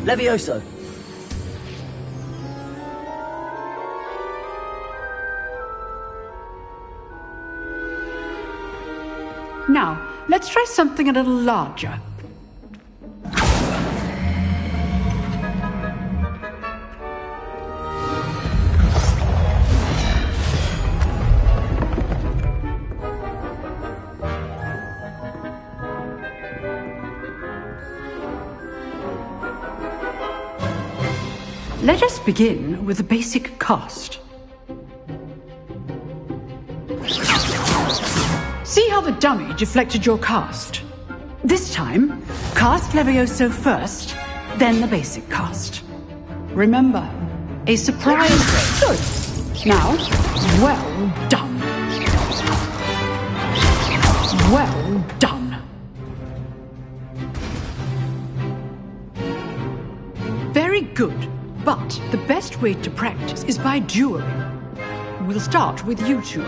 Levioso! Now, let's try something a little larger. Let us begin with the basic cast. See how the dummy deflected your cast? This time, cast Levioso first, then the basic cast. Remember, a surprise. Good. Now, well done. Well done. Very good. But the best way to practice is by dueling. We'll start with you two.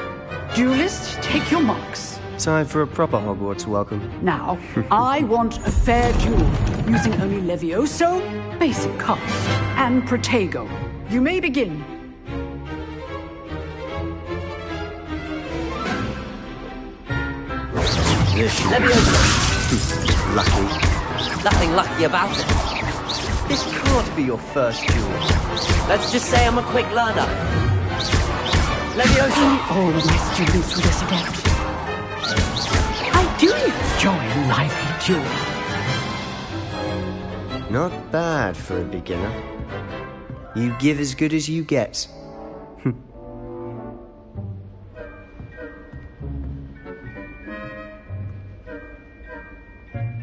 Duelists, take your marks. Time for a proper Hogwarts welcome. Now, I want a fair duel, using only Levioso, basic cast, and Protego. You may begin. Levioso! Lucky. Nothing lucky about it. This can't be your first duel. Let's just say I'm a quick learner. Levioso! All of my students were this adept. I do enjoy a lively duel. Not bad for a beginner. You give as good as you get.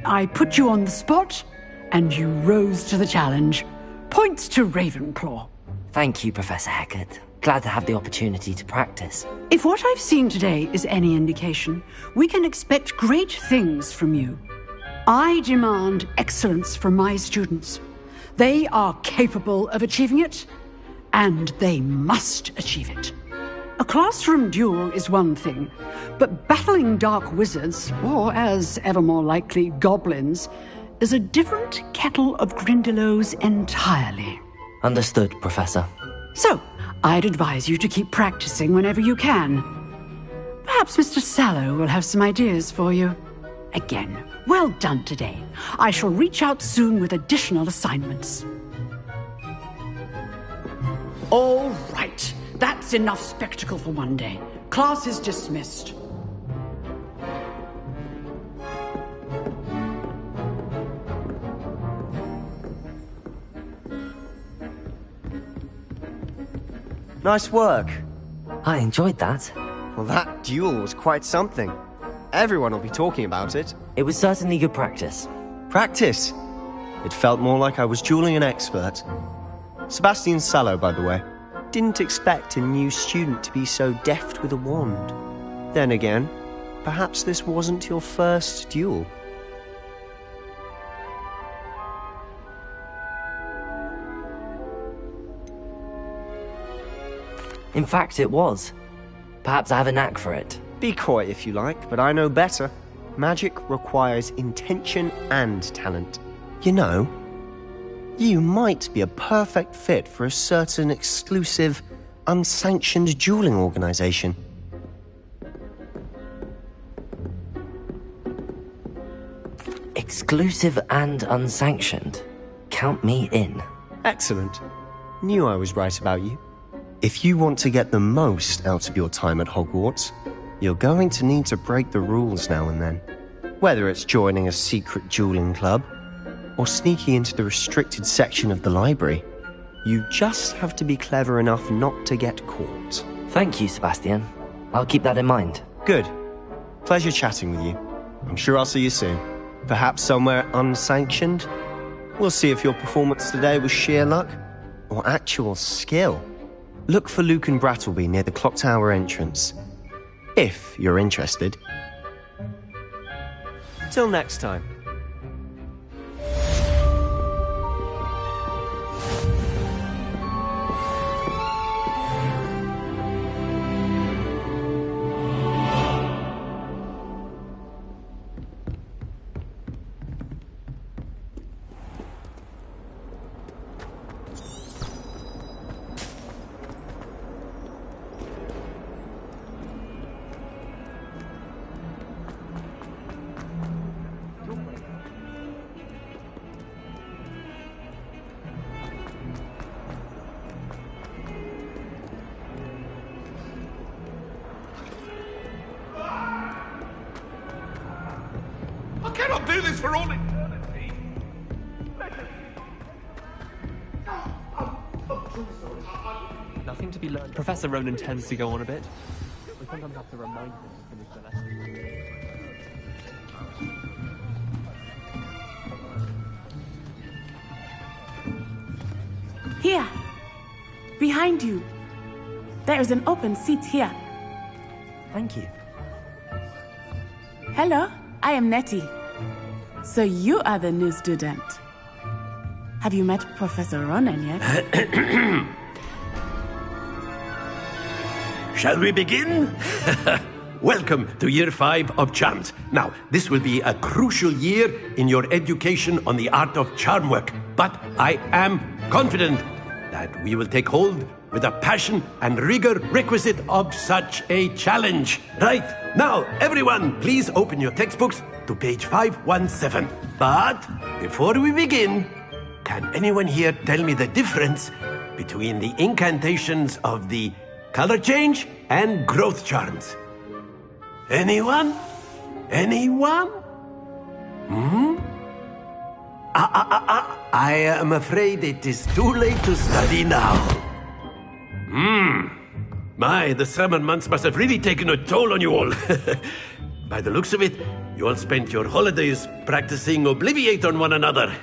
I put you on the spot, and you rose to the challenge. Points to Ravenclaw. Thank you, Professor Hecat. Glad to have the opportunity to practice. If what I've seen today is any indication, we can expect great things from you. I demand excellence from my students. They are capable of achieving it, and they must achieve it. A classroom duel is one thing, but battling dark wizards, or as ever more likely, goblins, is a different kettle of Grindylows entirely. Understood, Professor. So, I'd advise you to keep practicing whenever you can. Perhaps Mr. Sallow will have some ideas for you. Again, well done today. I shall reach out soon with additional assignments. All right. That's enough spectacle for one day. Class is dismissed. Nice work. I enjoyed that. Well, that duel was quite something. Everyone will be talking about it. It was certainly good practice. Practice? It felt more like I was dueling an expert. Sebastian Sallow, by the way. Didn't expect a new student to be so deft with a wand. Then again, perhaps this wasn't your first duel. In fact, it was. Perhaps I have a knack for it. Be coy if you like, but I know better. Magic requires intention and talent. You know, you might be a perfect fit for a certain exclusive, unsanctioned dueling organization. Exclusive and unsanctioned. Count me in. Excellent. Knew I was right about you. If you want to get the most out of your time at Hogwarts, you're going to need to break the rules now and then. Whether it's joining a secret dueling club, or sneaking into the restricted section of the library, you just have to be clever enough not to get caught. Thank you, Sebastian. I'll keep that in mind. Good. Pleasure chatting with you. I'm sure I'll see you soon. Perhaps somewhere unsanctioned? We'll see if your performance today was sheer luck, or actual skill. Look for Luke and Brattleby near the clock tower entrance. If you're interested. Till next time. I cannot do this for all eternity. Nothing to be learned. Professor Ronan tends to go on a bit. We sometimes have to remind him to finish the lesson. Here, behind you. There is an open seat here. Thank you. Hello, I am Nettie. So you are the new student. Have you met Professor Ronan yet? Shall we begin? Welcome to Year 5 of Charms. Now, this will be a crucial year in your education on the art of charm work. But I am confident that we will take hold with the passion and rigor requisite of such a challenge. Right, now, everyone, please open your textbooks to page 517. But before we begin, can anyone here tell me the difference between the incantations of the color change and growth charms? Anyone? Anyone? I am afraid it is too late to study now. My, the summer months must have really taken a toll on you all. By the looks of it, you all spent your holidays practicing Obliviate on one another.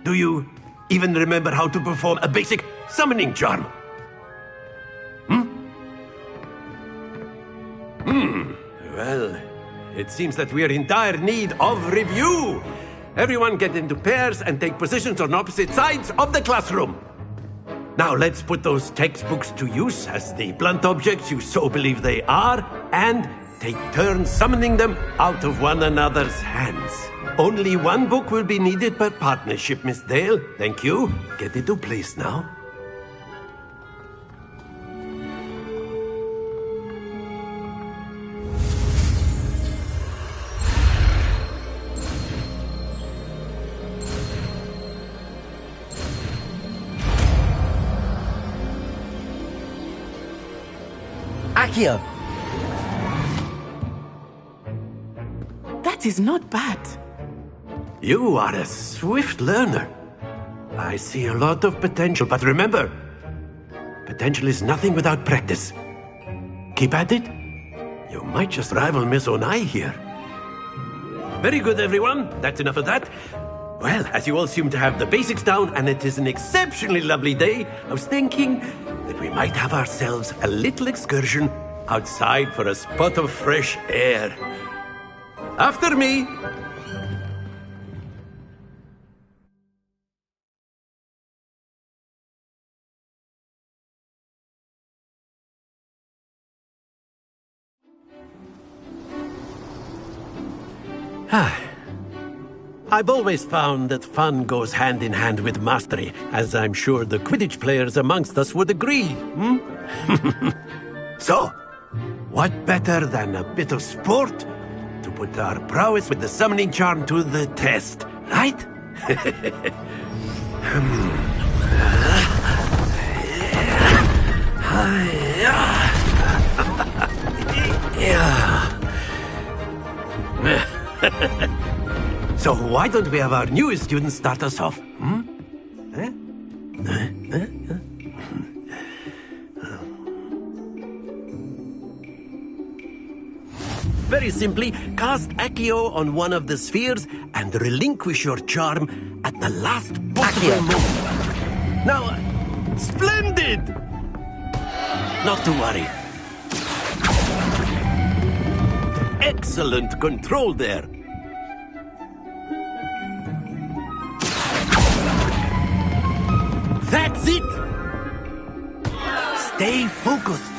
Do you even remember how to perform a basic summoning charm? Well, it seems that we are in dire need of review. Everyone get into pairs and take positions on opposite sides of the classroom. Now let's put those textbooks to use as the blunt objects you so believe they are, and take turns summoning them out of one another's hands. Only one book will be needed per partnership, Miss Dale. Thank you. Get into place now. Accio! That is not bad. You are a swift learner. I see a lot of potential, but remember, potential is nothing without practice. Keep at it. You might just rival Miss Onai here. Very good, everyone. That's enough of that. Well, as you all seem to have the basics down, and it is an exceptionally lovely day, I was thinking that we might have ourselves a little excursion outside for a spot of fresh air. After me! I've always found that fun goes hand in hand with mastery, as I'm sure the Quidditch players amongst us would agree, So, what better than a bit of sport to put our prowess with the summoning charm to the test, right? So why don't we have our newest student start us off? Very simply, cast Accio on one of the spheres and relinquish your charm at the last possible moment. Now, splendid! Not to worry. Excellent control there. That's it! Stay focused.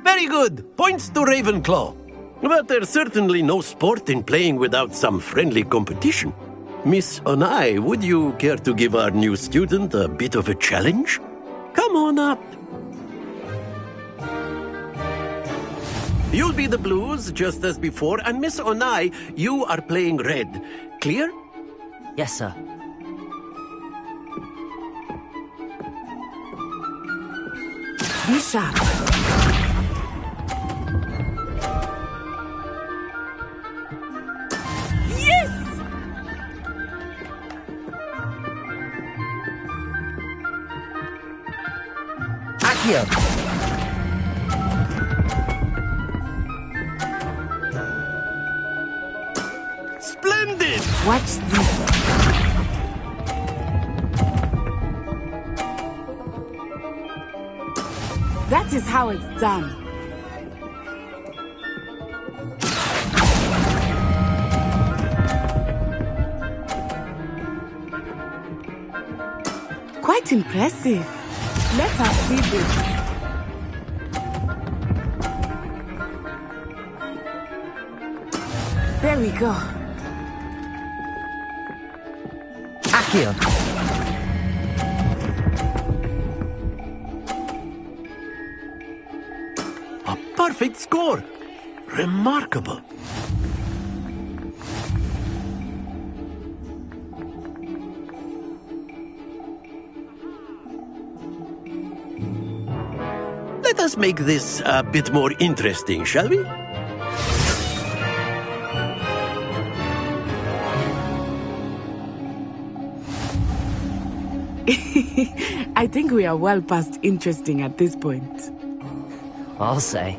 Very good. Points to Ravenclaw. But there's certainly no sport in playing without some friendly competition. Miss Onai, would you care to give our new student a bit of a challenge? Come on up. You'll be the blues, just as before, and Miss Onai, you are playing red. Clear? Yes, sir. Be sharp. Yes! Accio. Splendid! Watch this. That is how it's done. Quite impressive. Let us see this. There we go. Accio. A perfect score. Remarkable. Let us make this a bit more interesting, shall we? I think we are well past interesting at this point. I'll say.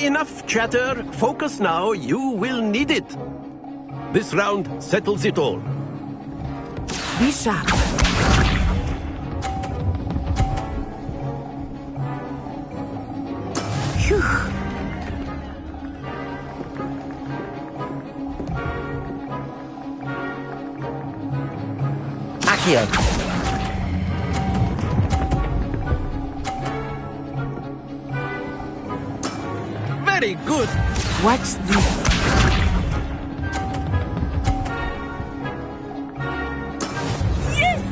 Enough chatter. Focus now. You will need it. This round settles it all. Be sharp. Phew. Accio. Very good. Watch this. Yes!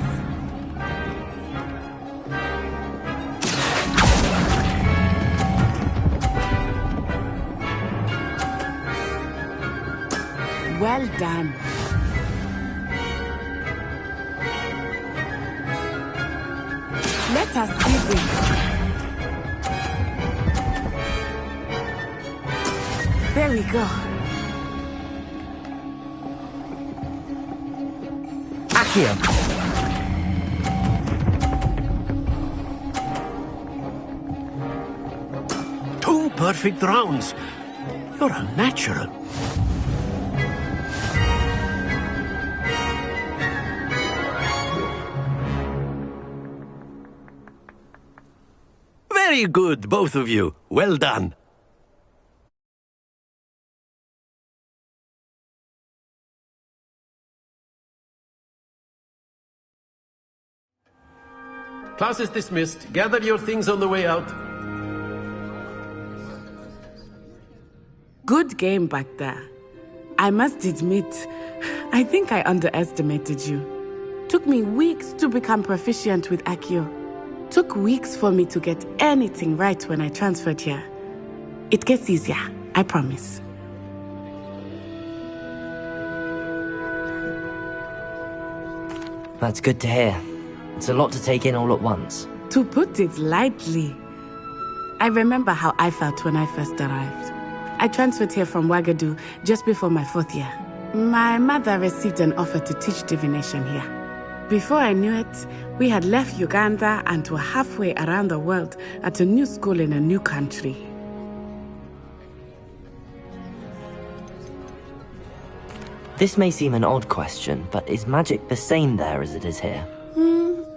Well done. Let us see this. There we go. Accio. Two perfect rounds. You're a natural. Very good, both of you. Well done. Class is dismissed. Gather your things on the way out. Good game back there. I must admit, I think I underestimated you. Took me weeks to become proficient with Accio. Took weeks for me to get anything right when I transferred here. It gets easier, I promise. That's good to hear. It's a lot to take in all at once. To put it lightly, I remember how I felt when I first arrived. I transferred here from Ouagadougou just before my 4th year. My mother received an offer to teach divination here. Before I knew it, we had left Uganda and were halfway around the world at a new school in a new country. This may seem an odd question, but is magic the same there as it is here?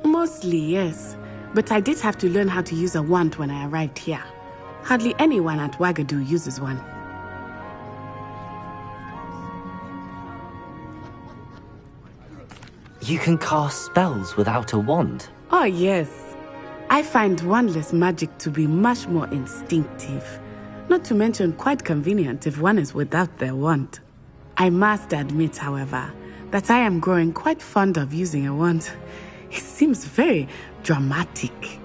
Mostly, yes. But I did have to learn how to use a wand when I arrived here. Hardly anyone at Ouagadougou uses one. You can cast spells without a wand? Oh, yes. I find wandless magic to be much more instinctive. Not to mention quite convenient if one is without their wand. I must admit, however, that I am growing quite fond of using a wand. It seems very dramatic.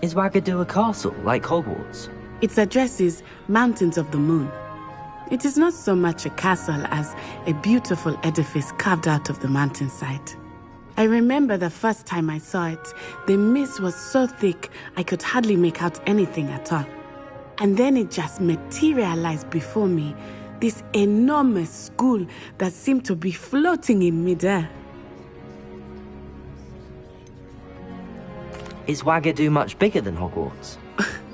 Is Ouagadougou a castle, like Hogwarts? Its address is Mountains of the Moon. It is not so much a castle as a beautiful edifice carved out of the mountainside. I remember the first time I saw it, the mist was so thick I could hardly make out anything at all. And then it just materialized before me, this enormous school that seemed to be floating in midair. Is Ouagadougou much bigger than Hogwarts?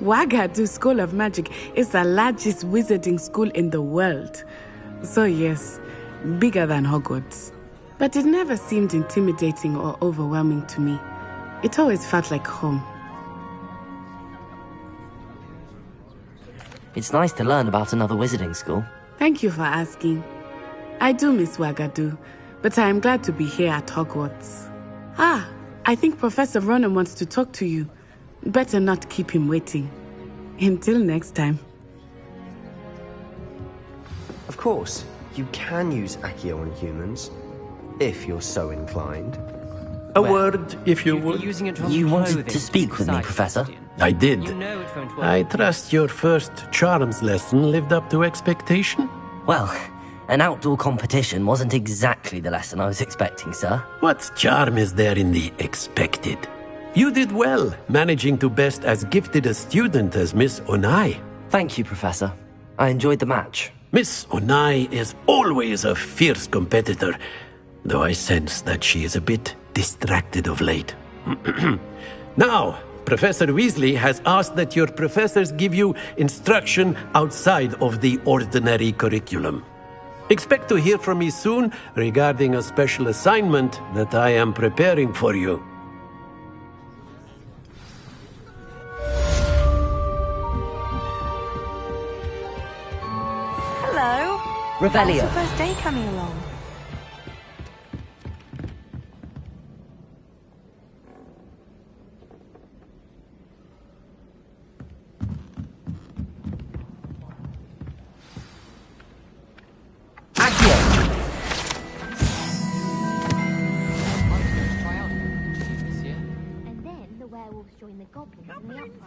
Ouagadougou School of Magic is the largest wizarding school in the world. So yes, bigger than Hogwarts. But it never seemed intimidating or overwhelming to me. It always felt like home. It's nice to learn about another wizarding school. Thank you for asking. I do miss Ouagadougou, but I am glad to be here at Hogwarts. I think Professor Ronan wants to talk to you. Better not keep him waiting. Until next time. Of course, you can use Accio on humans, if you're so inclined. A word, if you would. You wanted to speak with me, Professor? I did. I trust your first charms lesson lived up to expectation? Well, an outdoor competition wasn't exactly the lesson I was expecting, sir. What charm is there in the expected? You did well, managing to best as gifted a student as Miss Onai. Thank you, Professor. I enjoyed the match. Miss Onai is always a fierce competitor, though I sense that she is a bit distracted of late. Now, Professor Weasley has asked that your professors give you instruction outside of the ordinary curriculum. Expect to hear from me soon regarding a special assignment that I am preparing for you. Hello. Revelio. How's your first day coming along?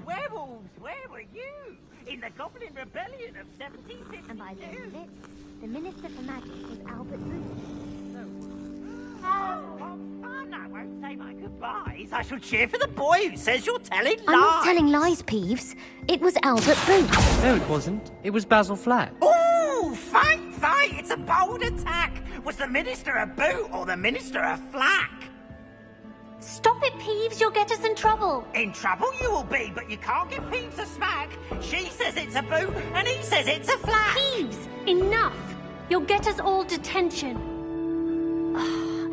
Werewolves, where were you? In the Goblin Rebellion of 1752. And by the end of it, the Minister for Magic was Albert Booth. Oh, what fun! I won't say my goodbyes. I shall cheer for the boy who says you're telling lies. I'm not telling lies, Peeves. It was Albert Booth. No, it wasn't. It was Basil Flat. Ooh, fight! It's a bold attack. Was the Minister a boot or the Minister a flack? Stop it, Peeves. You'll get us in trouble. In trouble you will be, but you can't give Peeves a smack. She says it's a boot, and he says it's a flat. Peeves, enough. You'll get us all detention.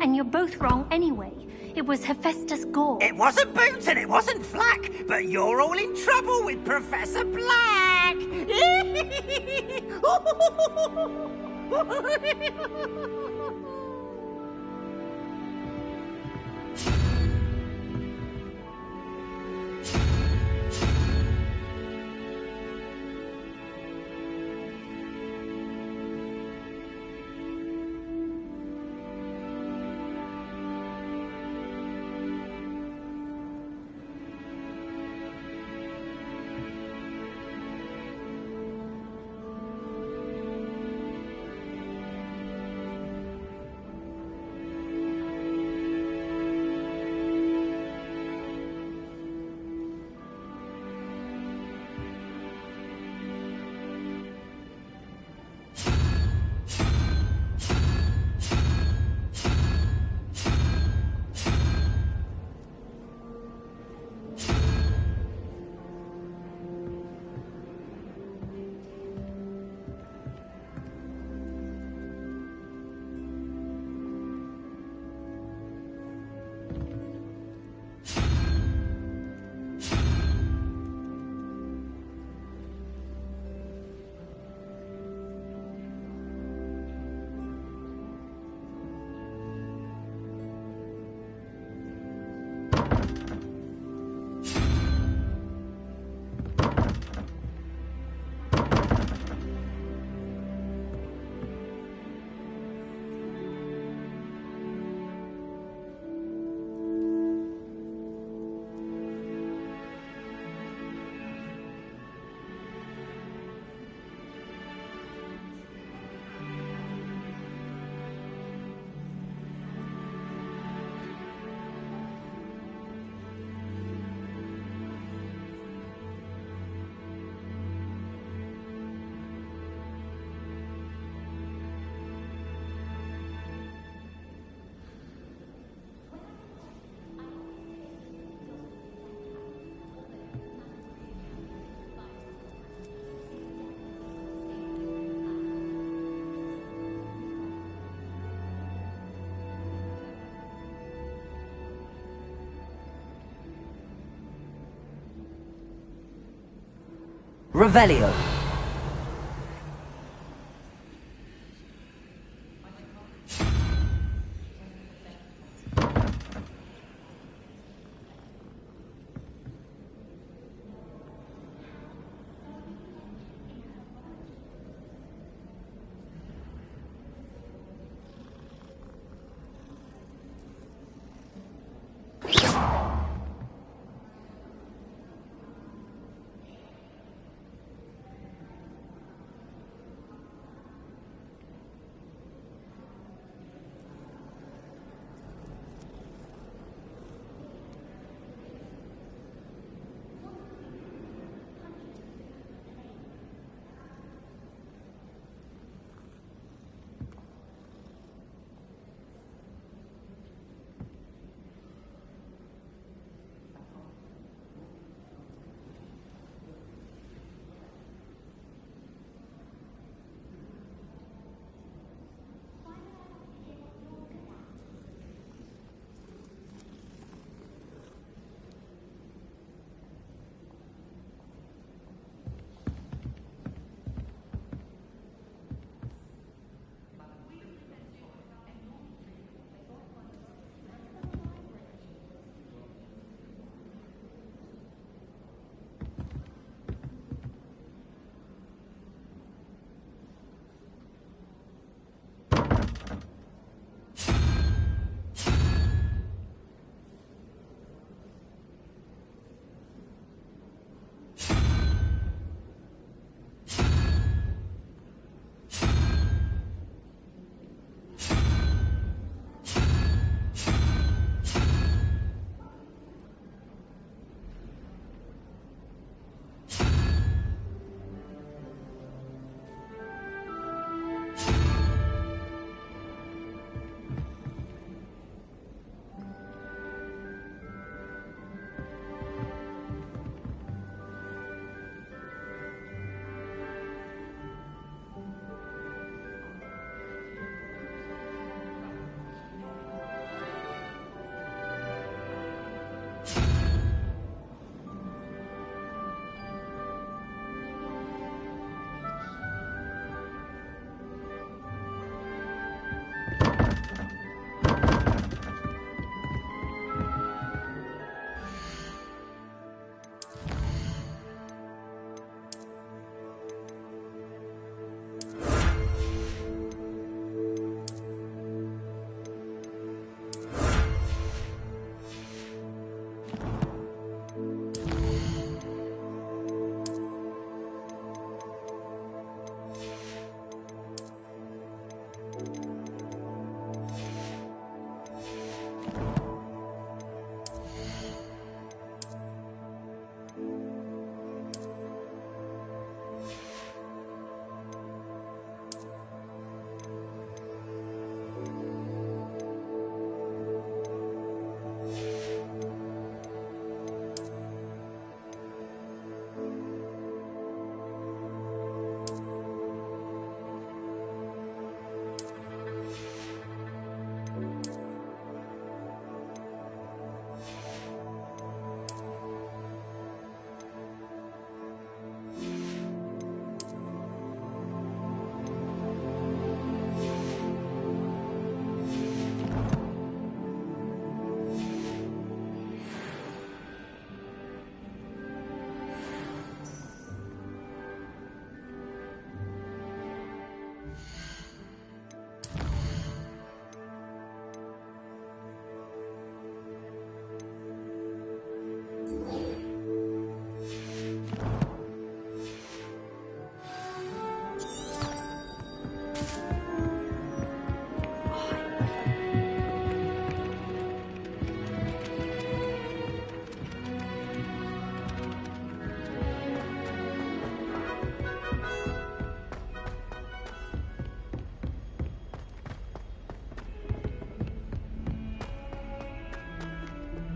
And you're both wrong anyway. It was Hephaestus Gore. It wasn't Boots and it wasn't Flack, but you're all in trouble with Professor Black! Revelio.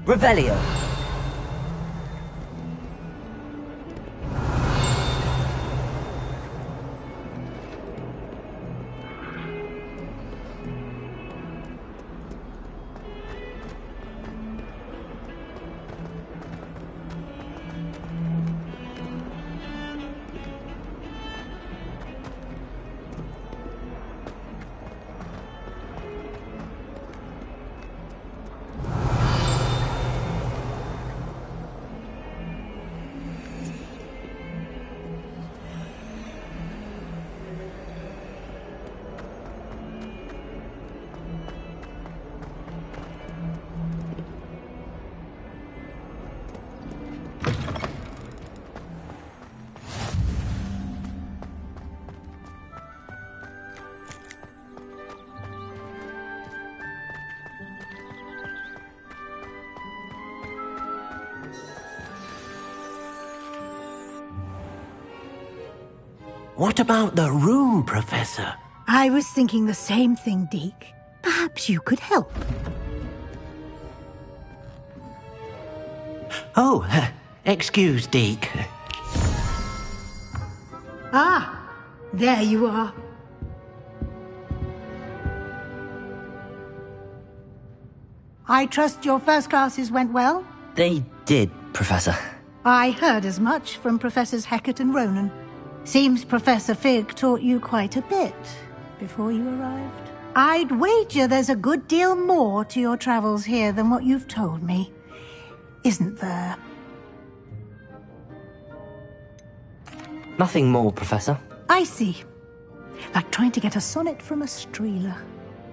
Revelio. What about the room, Professor? I was thinking the same thing, Deke. Perhaps you could help. Oh, excuse, Deke. Ah, there you are. I trust your first classes went well? They did, Professor. I heard as much from Professors Hecat and Ronan. Seems Professor Fig taught you quite a bit before you arrived. I'd wager there's a good deal more to your travels here than what you've told me. Isn't there? Nothing more, Professor. I see. Like trying to get a sonnet from a streeler.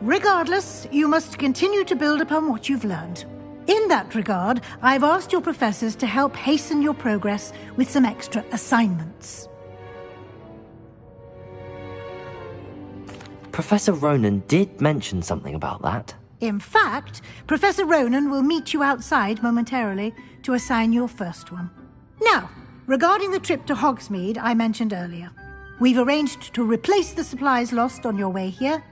Regardless, you must continue to build upon what you've learned. In that regard, I've asked your professors to help hasten your progress with some extra assignments. Professor Ronan did mention something about that. In fact, Professor Ronan will meet you outside momentarily to assign your first one. Now, regarding the trip to Hogsmeade I mentioned earlier, we've arranged to replace the supplies lost on your way here,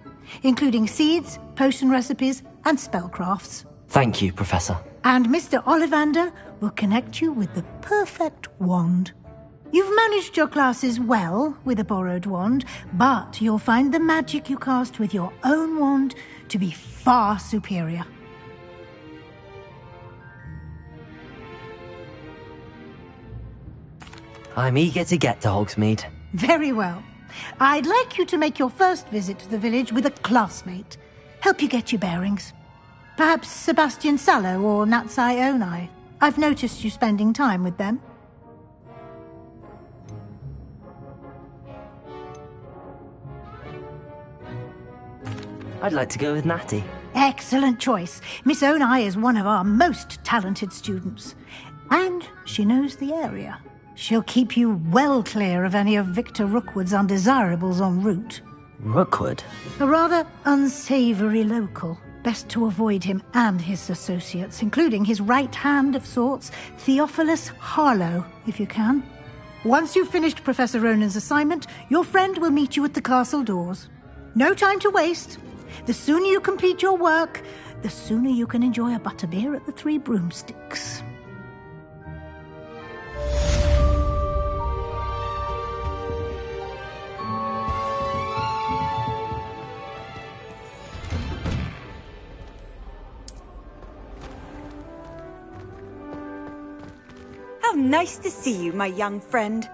including seeds, potion recipes, and spellcrafts. Thank you, Professor. And Mr. Ollivander will connect you with the perfect wand. You've managed your classes well with a borrowed wand, but you'll find the magic you cast with your own wand to be far superior. I'm eager to get to Hogsmeade. Very well. I'd like you to make your first visit to the village with a classmate. Help you get your bearings. Perhaps Sebastian Sallow or Natsai Onai. I've noticed you spending time with them. I'd like to go with Natty. Excellent choice. Miss Onai is one of our most talented students. And she knows the area. She'll keep you well clear of any of Victor Rookwood's undesirables en route. Rookwood? A rather unsavoury local. Best to avoid him and his associates, including his right hand of sorts, Theophilus Harlow, if you can. Once you've finished Professor Ronan's assignment, your friend will meet you at the castle doors. No time to waste. The sooner you complete your work, the sooner you can enjoy a butterbeer at the Three Broomsticks. How nice to see you, my young friend.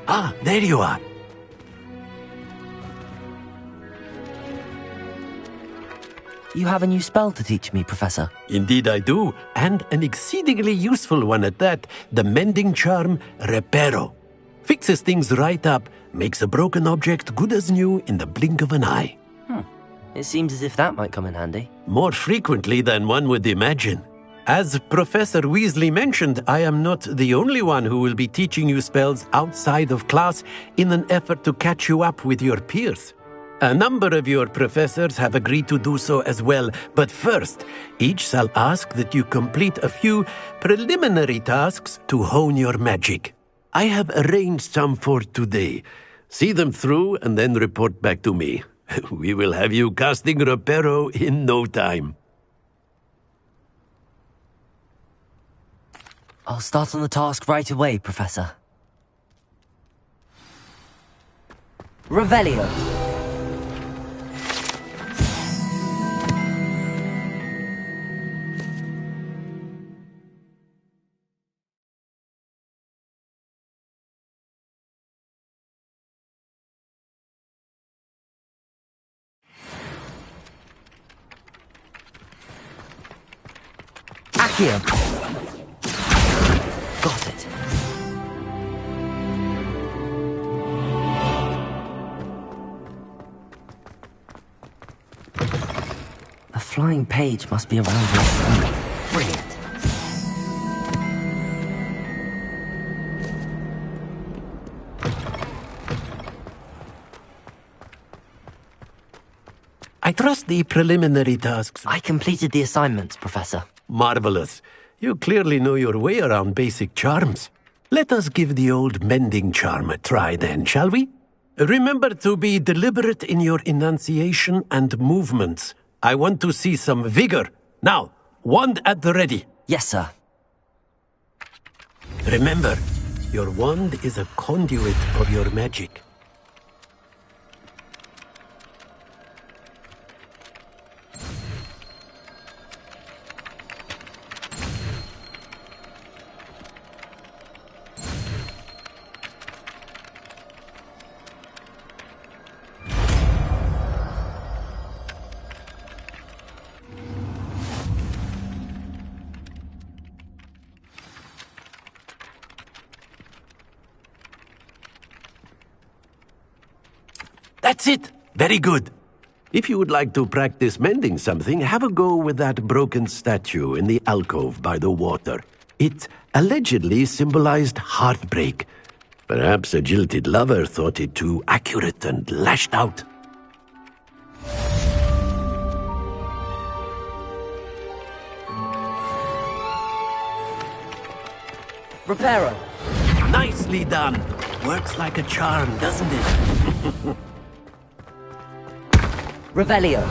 Ah, there you are. You have a new spell to teach me, Professor. Indeed I do, and an exceedingly useful one at that. The mending charm, Reparo. Fixes things right up, makes a broken object good as new in the blink of an eye. It seems as if that might come in handy. More frequently than one would imagine. As Professor Weasley mentioned, I am not the only one who will be teaching you spells outside of class in an effort to catch you up with your peers. A number of your professors have agreed to do so as well, but first, each shall ask that you complete a few preliminary tasks to hone your magic. I have arranged some for today. See them through and then report back to me. We will have you casting Reparo in no time. I'll start on the task right away, Professor. Revelio. Accio. Got it. A flying page must be around here somewhere. Brilliant. I trust the preliminary tasks. I completed the assignments, Professor. Marvelous. You clearly know your way around basic charms. Let us give the old mending charm a try then, shall we? Remember to be deliberate in your enunciation and movements. I want to see some vigor. Now, wand at the ready. Yes, sir. Remember, your wand is a conduit of your magic. That's it! Very good. If you would like to practice mending something, have a go with that broken statue in the alcove by the water. It allegedly symbolized heartbreak. Perhaps a jilted lover thought it too accurate and lashed out. Reparo. Nicely done. Works like a charm, doesn't it? Revelio.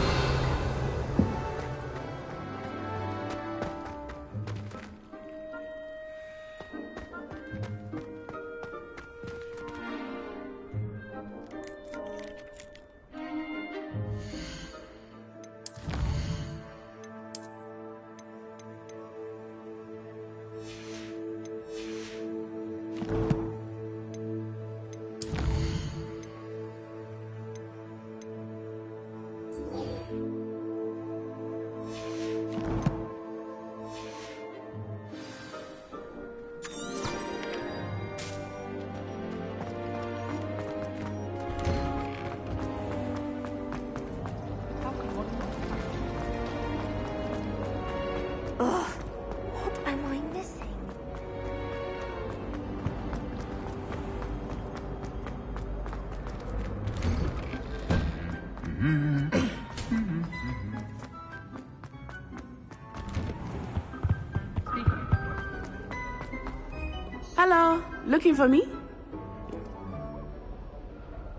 Hello, looking for me?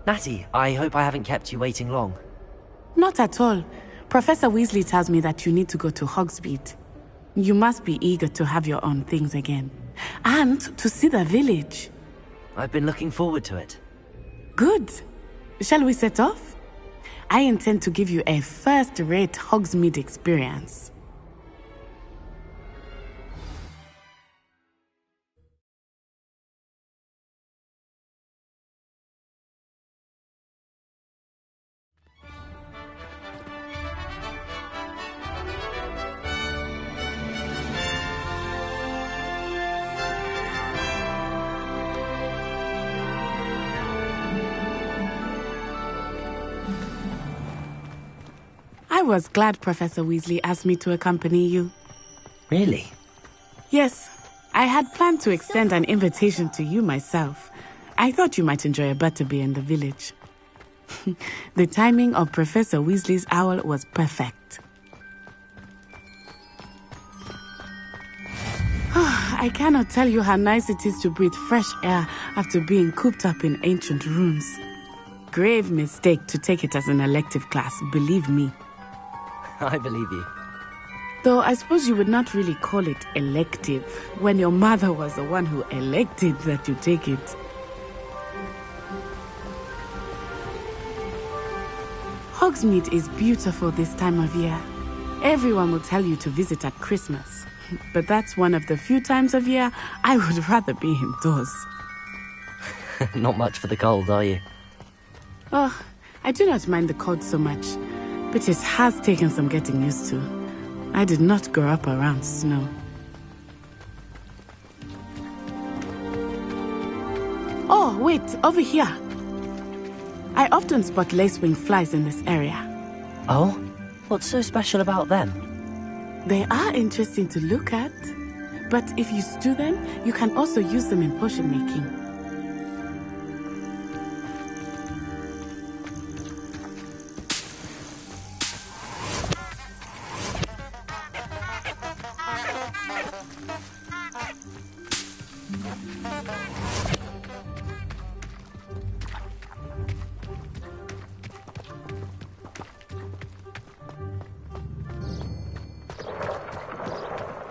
Natty, I hope I haven't kept you waiting long. Not at all. Professor Weasley tells me that you need to go to Hogsmeade. You must be eager to have your own things again. And to see the village. I've been looking forward to it. Good. Shall we set off? I intend to give you a first-rate Hogsmeade experience. I was glad Professor Weasley asked me to accompany you. Really? Yes. I had planned to extend an invitation to you myself. I thought you might enjoy a butterbeer in the village. The timing of Professor Weasley's owl was perfect. I cannot tell you how nice it is to breathe fresh air after being cooped up in ancient rooms. grave mistake to take it as an elective class, believe me. I believe you. Though I suppose you would not really call it elective when your mother was the one who elected that you take it. Hogsmeade is beautiful this time of year. Everyone will tell you to visit at Christmas. But that's one of the few times of year I would rather be indoors. Not much for the cold, are you? Oh, I do not mind the cold so much, but it has taken some getting used to. I did not grow up around snow. Oh, wait, over here. I often spot lacewing flies in this area. Oh? What's so special about them? They are interesting to look at, but if you stew them, you can also use them in potion making.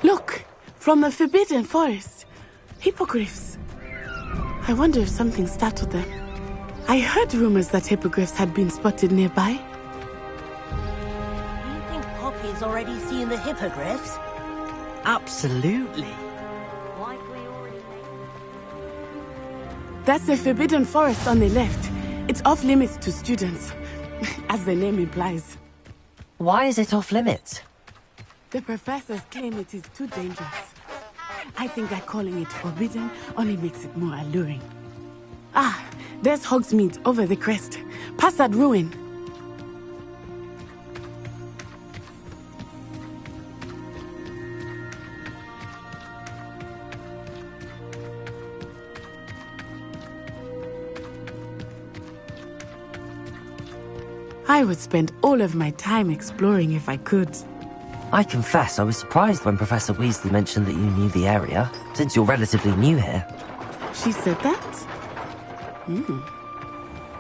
Look! From the Forbidden Forest. Hippogriffs. I wonder if something startled them. I heard rumors that hippogriffs had been spotted nearby. Do you think Poppy's already seen the hippogriffs? Absolutely. That's the Forbidden Forest on the left. It's off limits to students, as the name implies. Why is it off limits? The professors claim it is too dangerous. I think that calling it forbidden only makes it more alluring. Ah, there's Hogsmeade over the crest. Past that ruin. I would spend all of my time exploring if I could. I confess I was surprised when Professor Weasley mentioned that you knew the area, since you're relatively new here. She said that?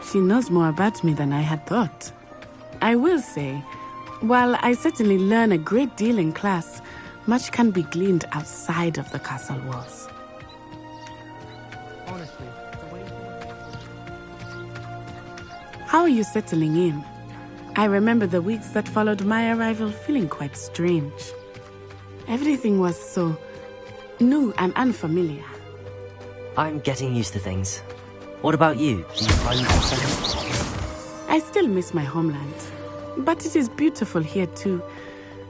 She knows more about me than I had thought. I will say, while I certainly learn a great deal in class, much can be gleaned outside of the castle walls. Honestly, the way How are you settling in? I remember the weeks that followed my arrival feeling quite strange. Everything was so new and unfamiliar. I'm getting used to things. What about you? Do you find yourself settled? I still miss my homeland, but it is beautiful here too.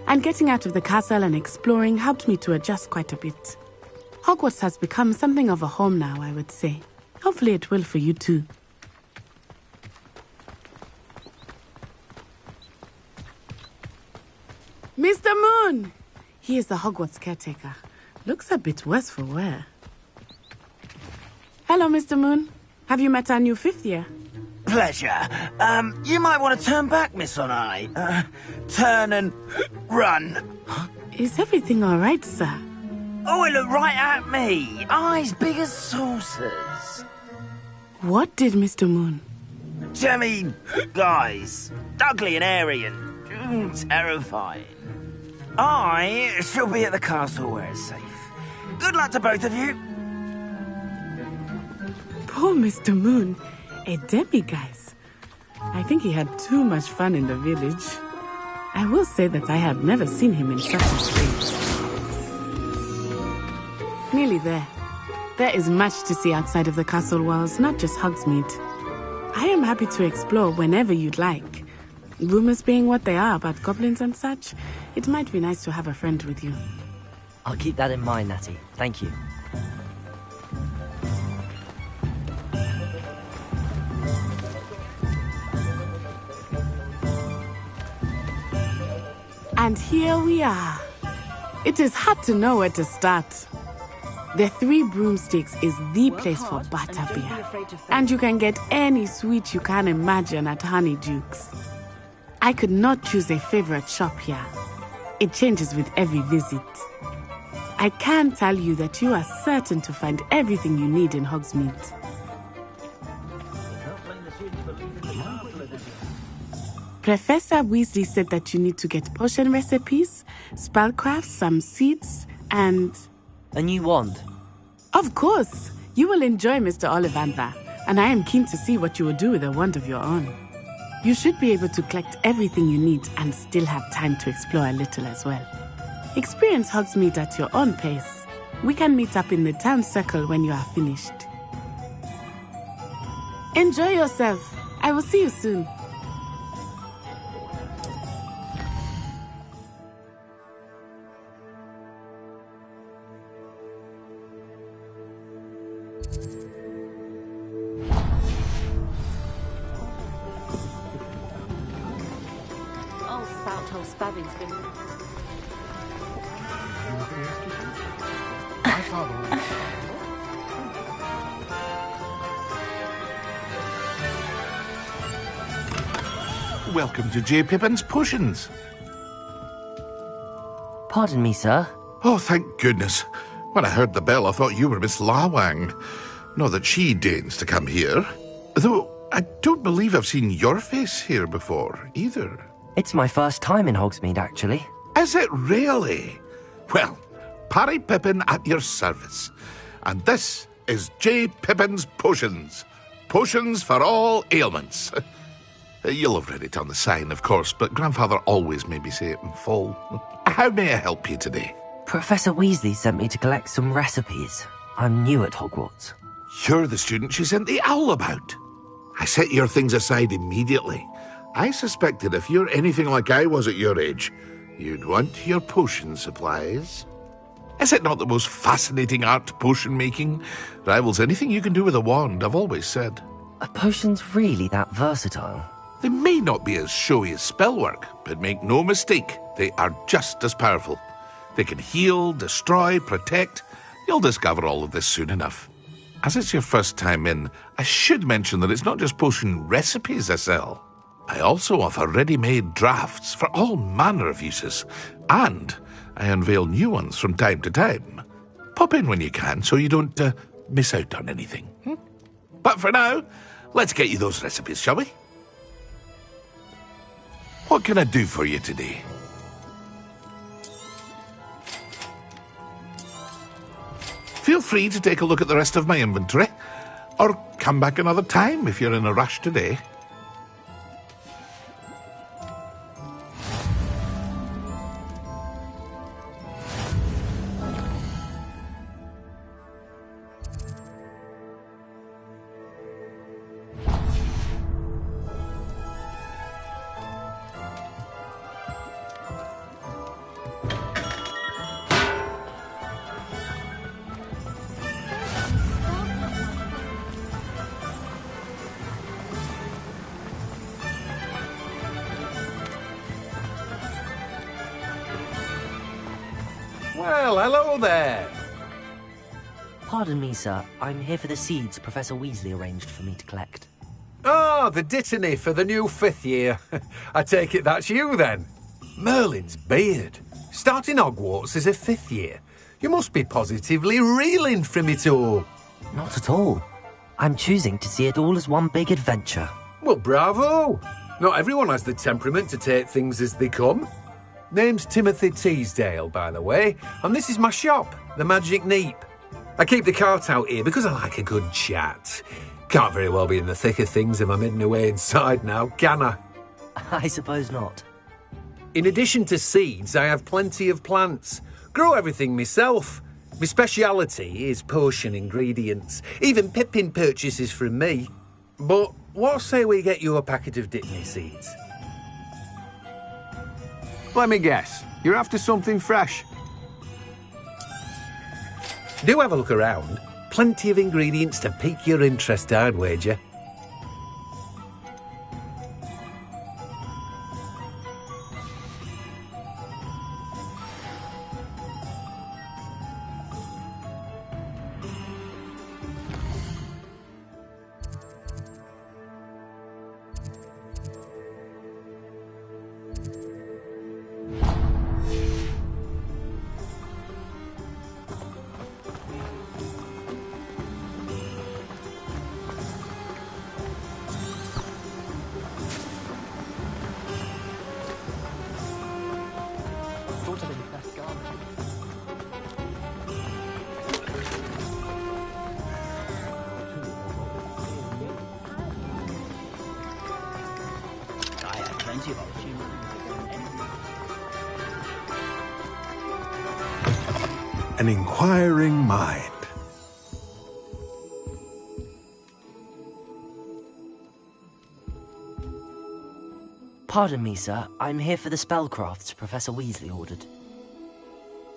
And getting out of the castle and exploring helped me to adjust quite a bit. Hogwarts has become something of a home now, I would say. Hopefully it will for you too. Mr. Moon! He is the Hogwarts caretaker. Looks a bit worse for wear. Hello, Mr. Moon. Have you met our new fifth year? Pleasure. You might want to turn back, Miss Onai. Turn and run. Is everything all right, sir? Oh, it looked right at me. Eyes big as saucers. What did Mr. Moon? Jemmy, guys. Ugly and airy and terrifying. I shall be at the castle where it's safe. Good luck to both of you. Poor Mr. Moon. A demiguise. I think he had too much fun in the village. I will say that I have never seen him in such a state. Nearly there. There is much to see outside of the castle walls, not just Hogsmeade. I am happy to explore whenever you'd like. Rumors being what they are about goblins and such, it might be nice to have a friend with you. I'll keep that in mind, Natty. Thank you. And here we are. It is hard to know where to start. The Three Broomsticks is the place for butterbeer. And you can get any sweet you can imagine at Honeydukes. I could not choose a favorite shop here. It changes with every visit. I can tell you that you are certain to find everything you need in Hogsmeade. Professor Weasley said that you need to get potion recipes, spellcraft, some seeds, and... A new wand? Of course! You will enjoy Mr. Ollivander, and I am keen to see what you will do with a wand of your own. You should be able to collect everything you need and still have time to explore a little as well. Experience Hogsmeade at your own pace. We can meet up in the town circle when you are finished. Enjoy yourself. I will see you soon. Spabbing's been... Welcome to J. Pippin's Potions. Pardon me, sir. Oh, thank goodness. When I heard the bell, I thought you were Miss Lawang. Not that she deigns to come here. Though, I don't believe I've seen your face here before, either. It's my first time in Hogsmeade, actually. Is it really? Well, Parry Pippin at your service. And this is J. Pippin's Potions. Potions for all ailments. You'll have read it on the sign, of course, but Grandfather always made me say it in full. How may I help you today? Professor Weasley sent me to collect some recipes. I'm new at Hogwarts. You're the student she sent the owl about. I set your things aside immediately. I suspected if you're anything like I was at your age, you'd want your potion supplies. Is it not the most fascinating art, potion making? Rivals anything you can do with a wand, I've always said. Are potions really that versatile? They may not be as showy as spellwork, but make no mistake, they are just as powerful. They can heal, destroy, protect. You'll discover all of this soon enough. As it's your first time in, I should mention that it's not just potion recipes I sell. I also offer ready-made drafts for all manner of uses, and I unveil new ones from time to time. Pop in when you can so you don't miss out on anything. But for now, let's get you those recipes, shall we? What can I do for you today? Feel free to take a look at the rest of my inventory, or come back another time if you're in a rush today. Well, hello there. Pardon me, sir. I'm here for the seeds Professor Weasley arranged for me to collect. Oh, the dittany for the new 5th year. I take it that's you, then. Merlin's beard. Starting Hogwarts as a 5th year. You must be positively reeling from it all. Not at all. I'm choosing to see it all as one big adventure. Well, bravo. Not everyone has the temperament to take things as they come. Name's Timothy Teasdale, by the way, and this is my shop, the Magic Neep. I keep the cart out here because I like a good chat. Can't very well be in the thick of things if I'm hidden away inside now, can I? I suppose not. In addition to seeds, I have plenty of plants. Grow everything myself. My speciality is potion ingredients. Even Pippin purchases from me. But what say we get you a packet of Dittany seeds? Let me guess. You're after something fresh. Do have a look around. Plenty of ingredients to pique your interest, I'd wager. an inquiring mind. Pardon me, sir. I'm here for the spellcrafts Professor Weasley ordered.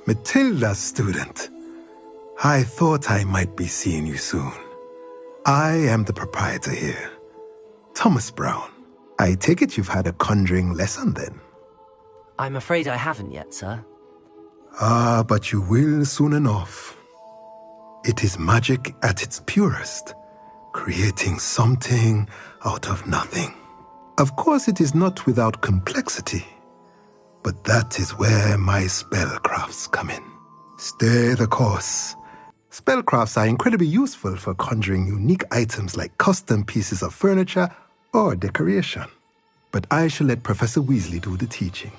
Matilda's student. I thought I might be seeing you soon. I am the proprietor here, Thomas Brown. I take it you've had a conjuring lesson then? I'm afraid I haven't yet, sir. Ah, but you will soon enough. It is magic at its purest, creating something out of nothing. Of course, it is not without complexity, but that is where my spellcrafts come in. Stay the course. Spellcrafts are incredibly useful for conjuring unique items like custom pieces of furniture or decoration. But I shall let Professor Weasley do the teaching.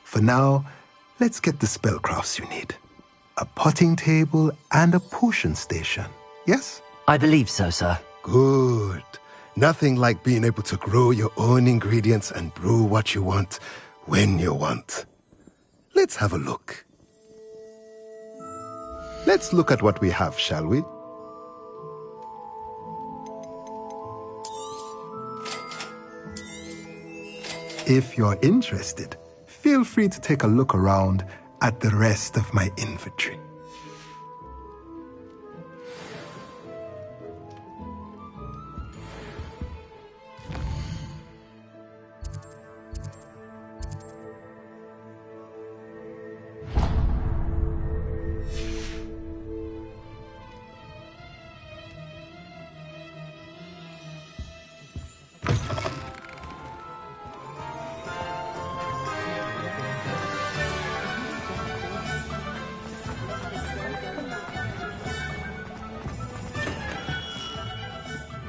For now, let's get the spellcrafts you need. A potting table and a potion station, yes? I believe so, sir. Good. Nothing like being able to grow your own ingredients and brew what you want, when you want. Let's have a look. Let's look at what we have, shall we? If you're interested, feel free to take a look around at the rest of my inventory.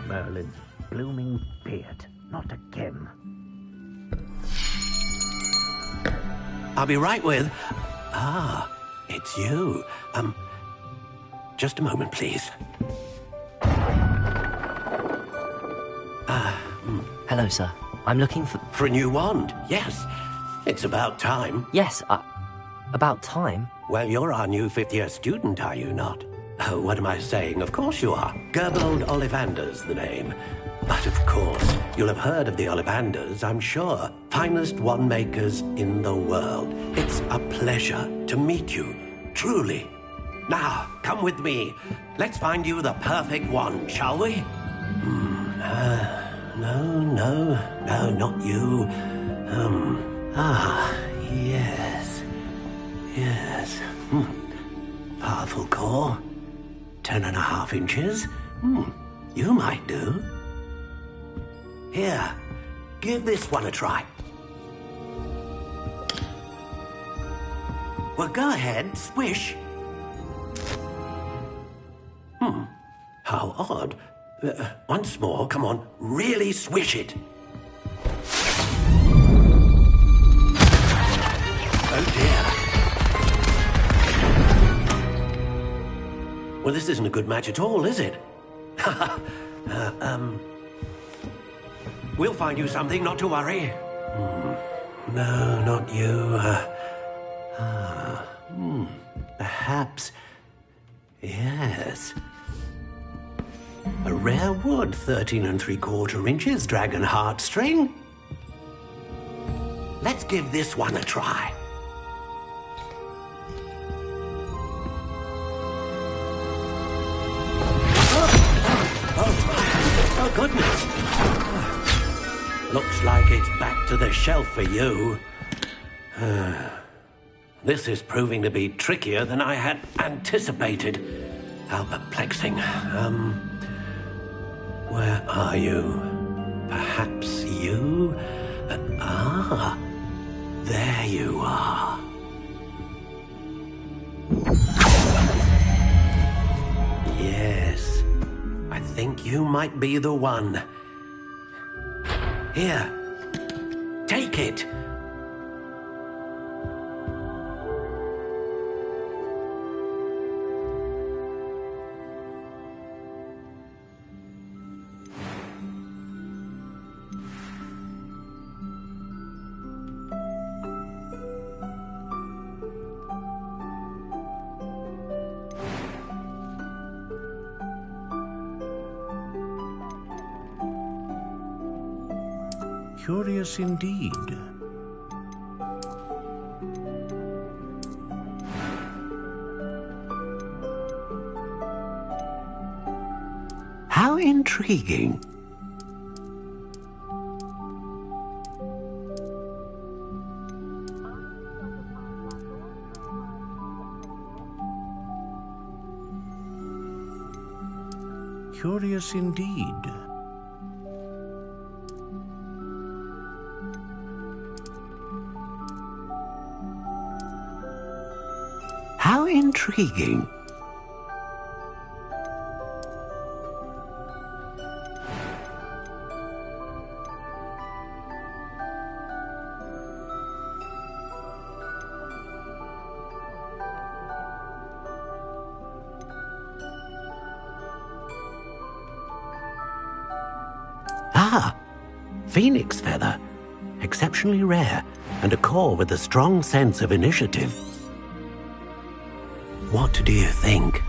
Merlin's blooming beard. Not again. I'll be right with... Ah, it's you. Just a moment, please. Hello, sir. I'm looking for... For a new wand, yes. It's about time. Yes, about time? Well, you're our new fifth-year student, are you not? Oh, what am I saying? Of course you are. Gerbold Ollivander's the name. But of course, you'll have heard of the Ollivanders, I'm sure. Finest wand makers in the world. It's a pleasure to meet you, truly. Now, come with me. Let's find you the perfect wand, shall we? No, not you. Yes. Powerful core. 10.5 inches. You might do. Here, give this one a try. Well, go ahead, swish. How odd. Once more, come on, really swish it. Oh dear. Well, this isn't a good match at all, is it? We'll find you something, not to worry. No, not you. Perhaps. Yes. A rare wood, 13 3/4 inches, dragon heartstring. Let's give this one a try. Oh, goodness. Looks like it's back to the shelf for you. This is proving to be trickier than I had anticipated. How perplexing. Where are you? Perhaps you? There you are. Yes, I think you might be the one. Here, take it. Curious indeed. How intriguing. Curious indeed. How intriguing. Ah, phoenix feather. Exceptionally rare, and a core with a strong sense of initiative. What do you think?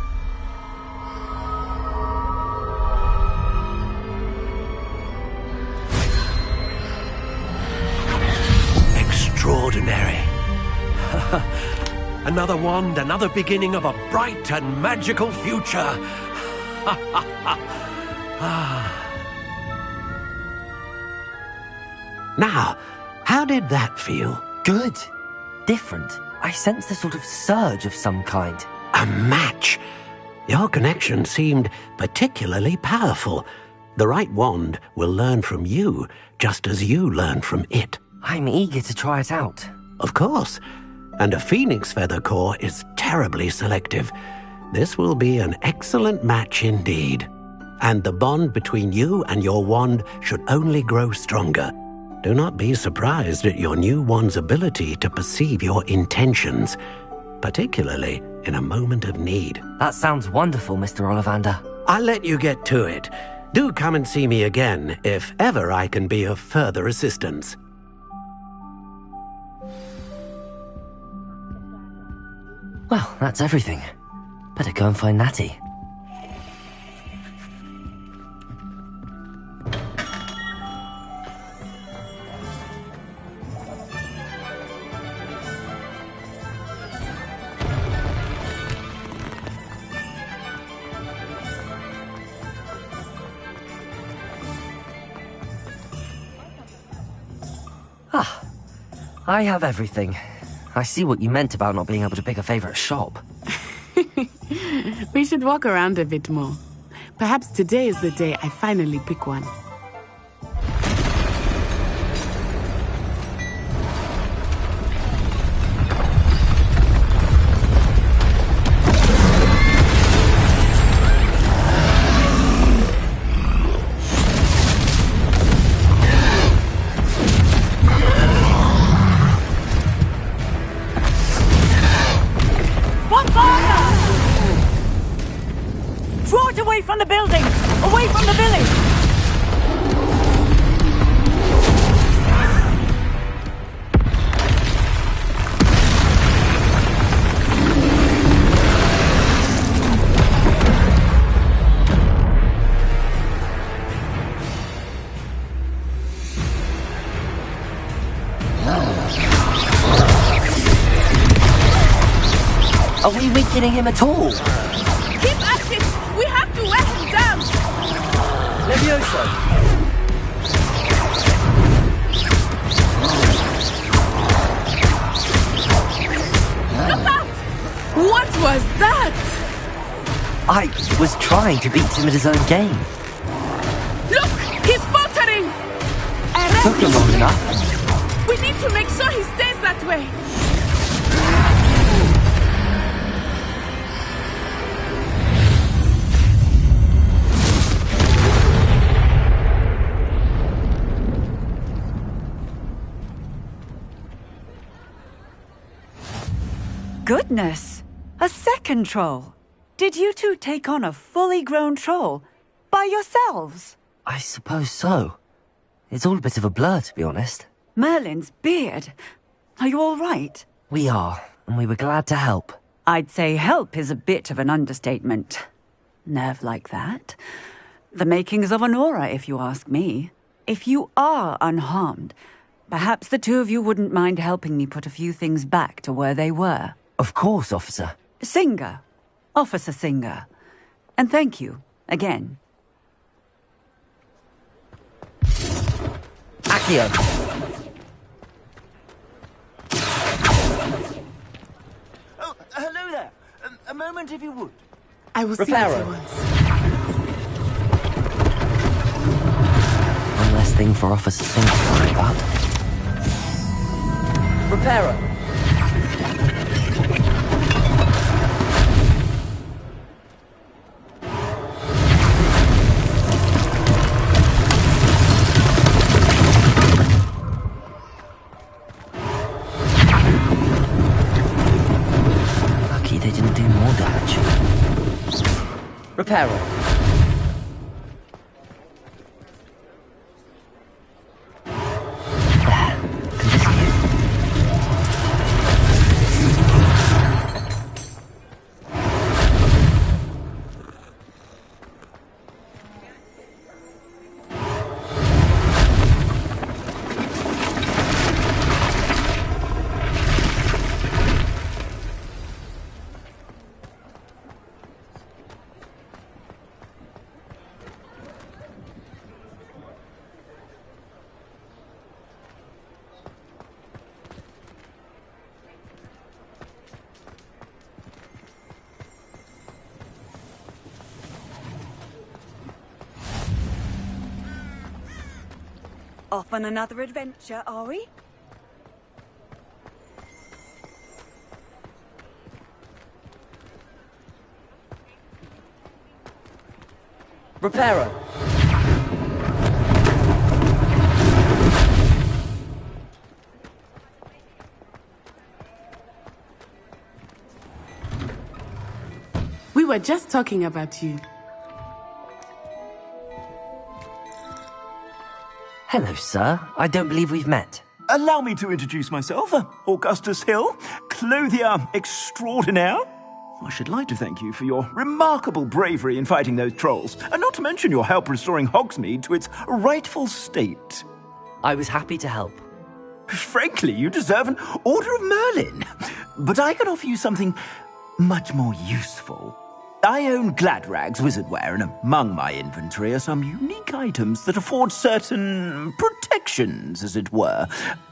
Extraordinary. Another wand, another beginning of a bright and magical future. Now, how did that feel? Good. Different. I sensed a sort of surge of some kind. A match? Your connection seemed particularly powerful. The right wand will learn from you, just as you learn from it. I'm eager to try it out. Of course. And a phoenix feather core is terribly selective. This will be an excellent match indeed. And the bond between you and your wand should only grow stronger. Do not be surprised at your new wand's ability to perceive your intentions, particularly in a moment of need. That sounds wonderful, Mr. Ollivander. I'll let you get to it. Do come and see me again if ever I can be of further assistance. Well, that's everything. Better go and find Natty. Ah, I have everything. I see what you meant about not being able to pick a favorite shop. We should walk around a bit more. Perhaps today is the day I finally pick one. From the building! Away from the village! Are we weakening him at all? Keep at it! We have to wear him down! Levioso! Look out! What was that? I was trying to beat him at his own game. Look! He's faltering! Took him long enough. We need to make sure he stays that way. Goodness! A second troll! Did you two take on a fully grown troll? By yourselves? I suppose so. It's all a bit of a blur, to be honest. Merlin's beard. Are you all right? We are, and we were glad to help. I'd say help is a bit of an understatement. Nerve like that. The makings of an aura, if you ask me. If you are unharmed, perhaps the two of you wouldn't mind helping me put a few things back to where they were. Of course, officer. Singer. Officer Singer. And thank you, again. Accio! Oh, hello there. A moment if you would. I will see you at once. One less thing for Officer Singer to worry about. Reparo. Lucky they didn't do more damage. Reparo. Off on another adventure, are we? Reparo. We were just talking about you. Hello, sir. I don't believe we've met. Allow me to introduce myself, Augustus Hill, clothier extraordinaire. I should like to thank you for your remarkable bravery in fighting those trolls, and not to mention your help restoring Hogsmeade to its rightful state. I was happy to help. Frankly, you deserve an Order of Merlin. But I can offer you something much more useful. I own Gladrag's wizardware, and among my inventory are some unique items that afford certain protections, as it were.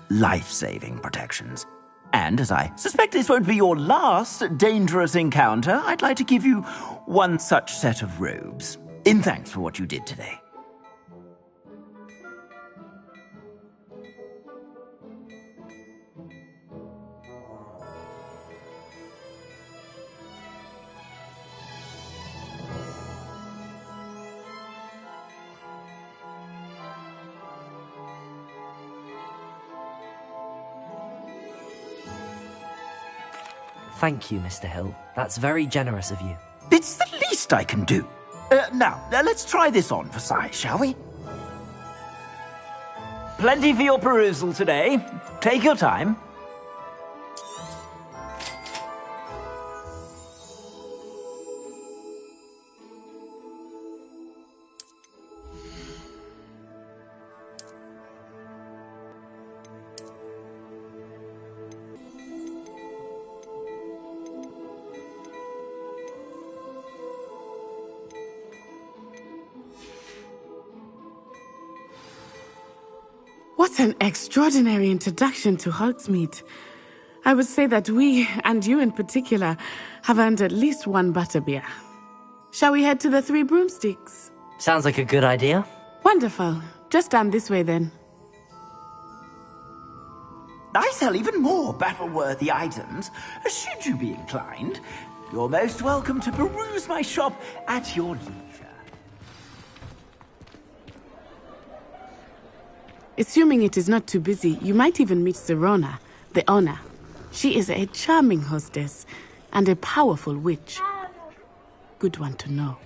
Life-saving protections. And as I suspect this won't be your last dangerous encounter, I'd like to give you one such set of robes, in thanks for what you did today. Thank you, Mr. Hill. That's very generous of you. It's the least I can do. Now, let's try this on for size, shall we? Plenty for your perusal today. Take your time. What an extraordinary introduction to Hogsmeade. I would say that we, and you in particular, have earned at least one butterbeer. Shall we head to the Three Broomsticks? Sounds like a good idea. Wonderful. Just down this way then. I sell even more battle-worthy items. Should you be inclined, you're most welcome to peruse my shop at your leisure. Assuming it is not too busy, you might even meet Serona, the owner. She is a charming hostess and a powerful witch. Good one to know.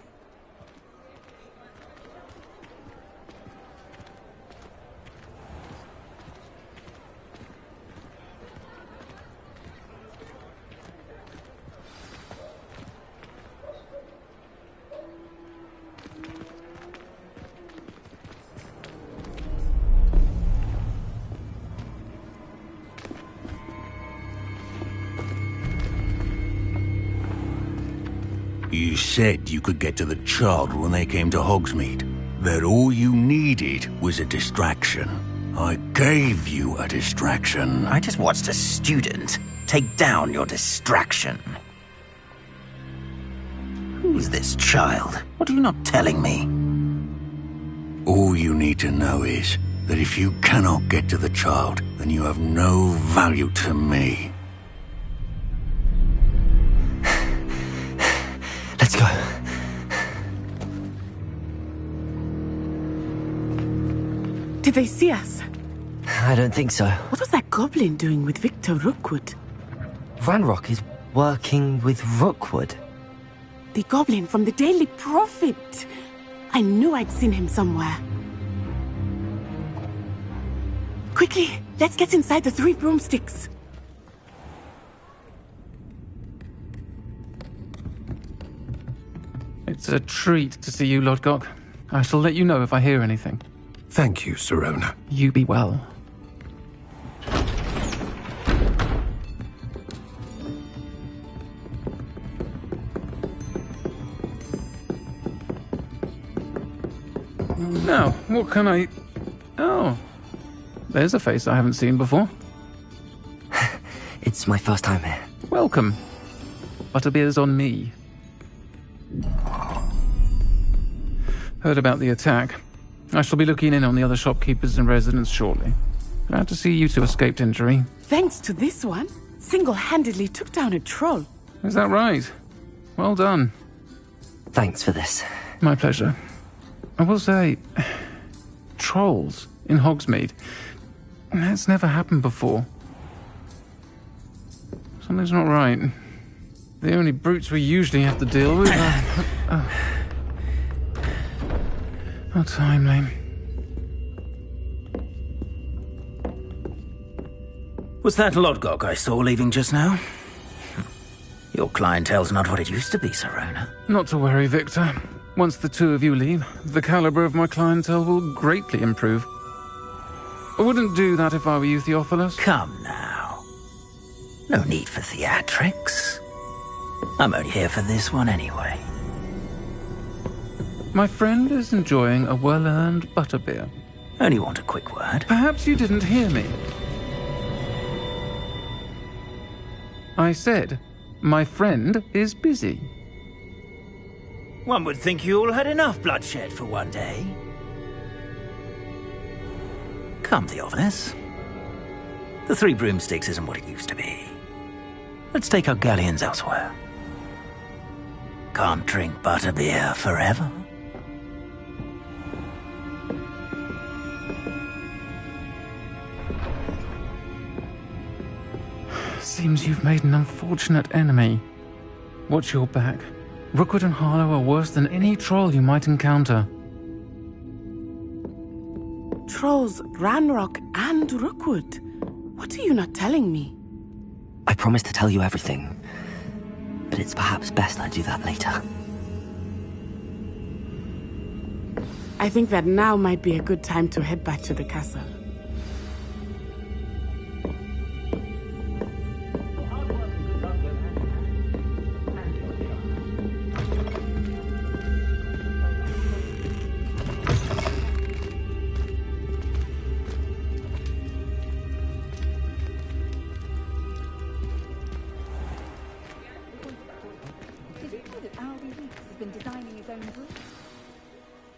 said you could get to the child when they came to Hogsmeade. That all you needed was a distraction. I gave you a distraction. I just watched a student take down your distraction. Who's this child? What are you not telling me? All you need to know is that if you cannot get to the child, then you have no value to me. Let's go. Did they see us? I don't think so. What was that goblin doing with Victor Rookwood? Ranrock is working with Rookwood. The goblin from the Daily Prophet. I knew I'd seen him somewhere. Quickly, let's get inside the 3 broomsticks. It's a treat to see you, Lodgok. I shall let you know if I hear anything. Thank you, Sirona. You be well. Now, what can I... Oh, there's a face I haven't seen before. It's my first time here. Welcome. Butterbeer's on me. Heard about the attack. I shall be looking in on the other shopkeepers and residents shortly. Glad to see you two escaped injury. Thanks to this one, single-handedly took down a troll. Is that right? Well done. Thanks for this. My pleasure. I will say, trolls in Hogsmeade. That's never happened before. Something's not right. The only brutes we usually have to deal with are... How timely. Was that Lodgok I saw leaving just now? Your clientele's not what it used to be, Sirona. Not to worry, Victor. Once the two of you leave, the caliber of my clientele will greatly improve. I wouldn't do that if I were you, Theophilus. Come now. No need for theatrics. I'm only here for this one anyway. My friend is enjoying a well-earned butterbeer. Only want a quick word. Perhaps you didn't hear me. I said, my friend is busy. One would think you all had enough bloodshed for one day. Come, Theophilus. The 3 broomsticks isn't what it used to be. Let's take our galleons elsewhere. Can't drink butterbeer forever. Seems you've made an unfortunate enemy. Watch your back. Rookwood and Harlow are worse than any troll you might encounter. Trolls, Ranrock, and Rookwood. What are you not telling me? I promised to tell you everything, but it's perhaps best I do that later. I think that now might be a good time to head back to the castle.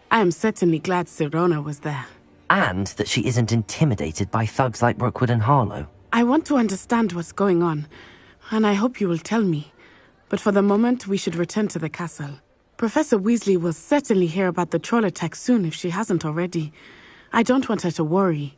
I am certainly glad Sirona was there. And that she isn't intimidated by thugs like Rookwood and Harlow. I want to understand what's going on, and I hope you will tell me. But for the moment, we should return to the castle. Professor Weasley will certainly hear about the troll attack soon if she hasn't already. I don't want her to worry.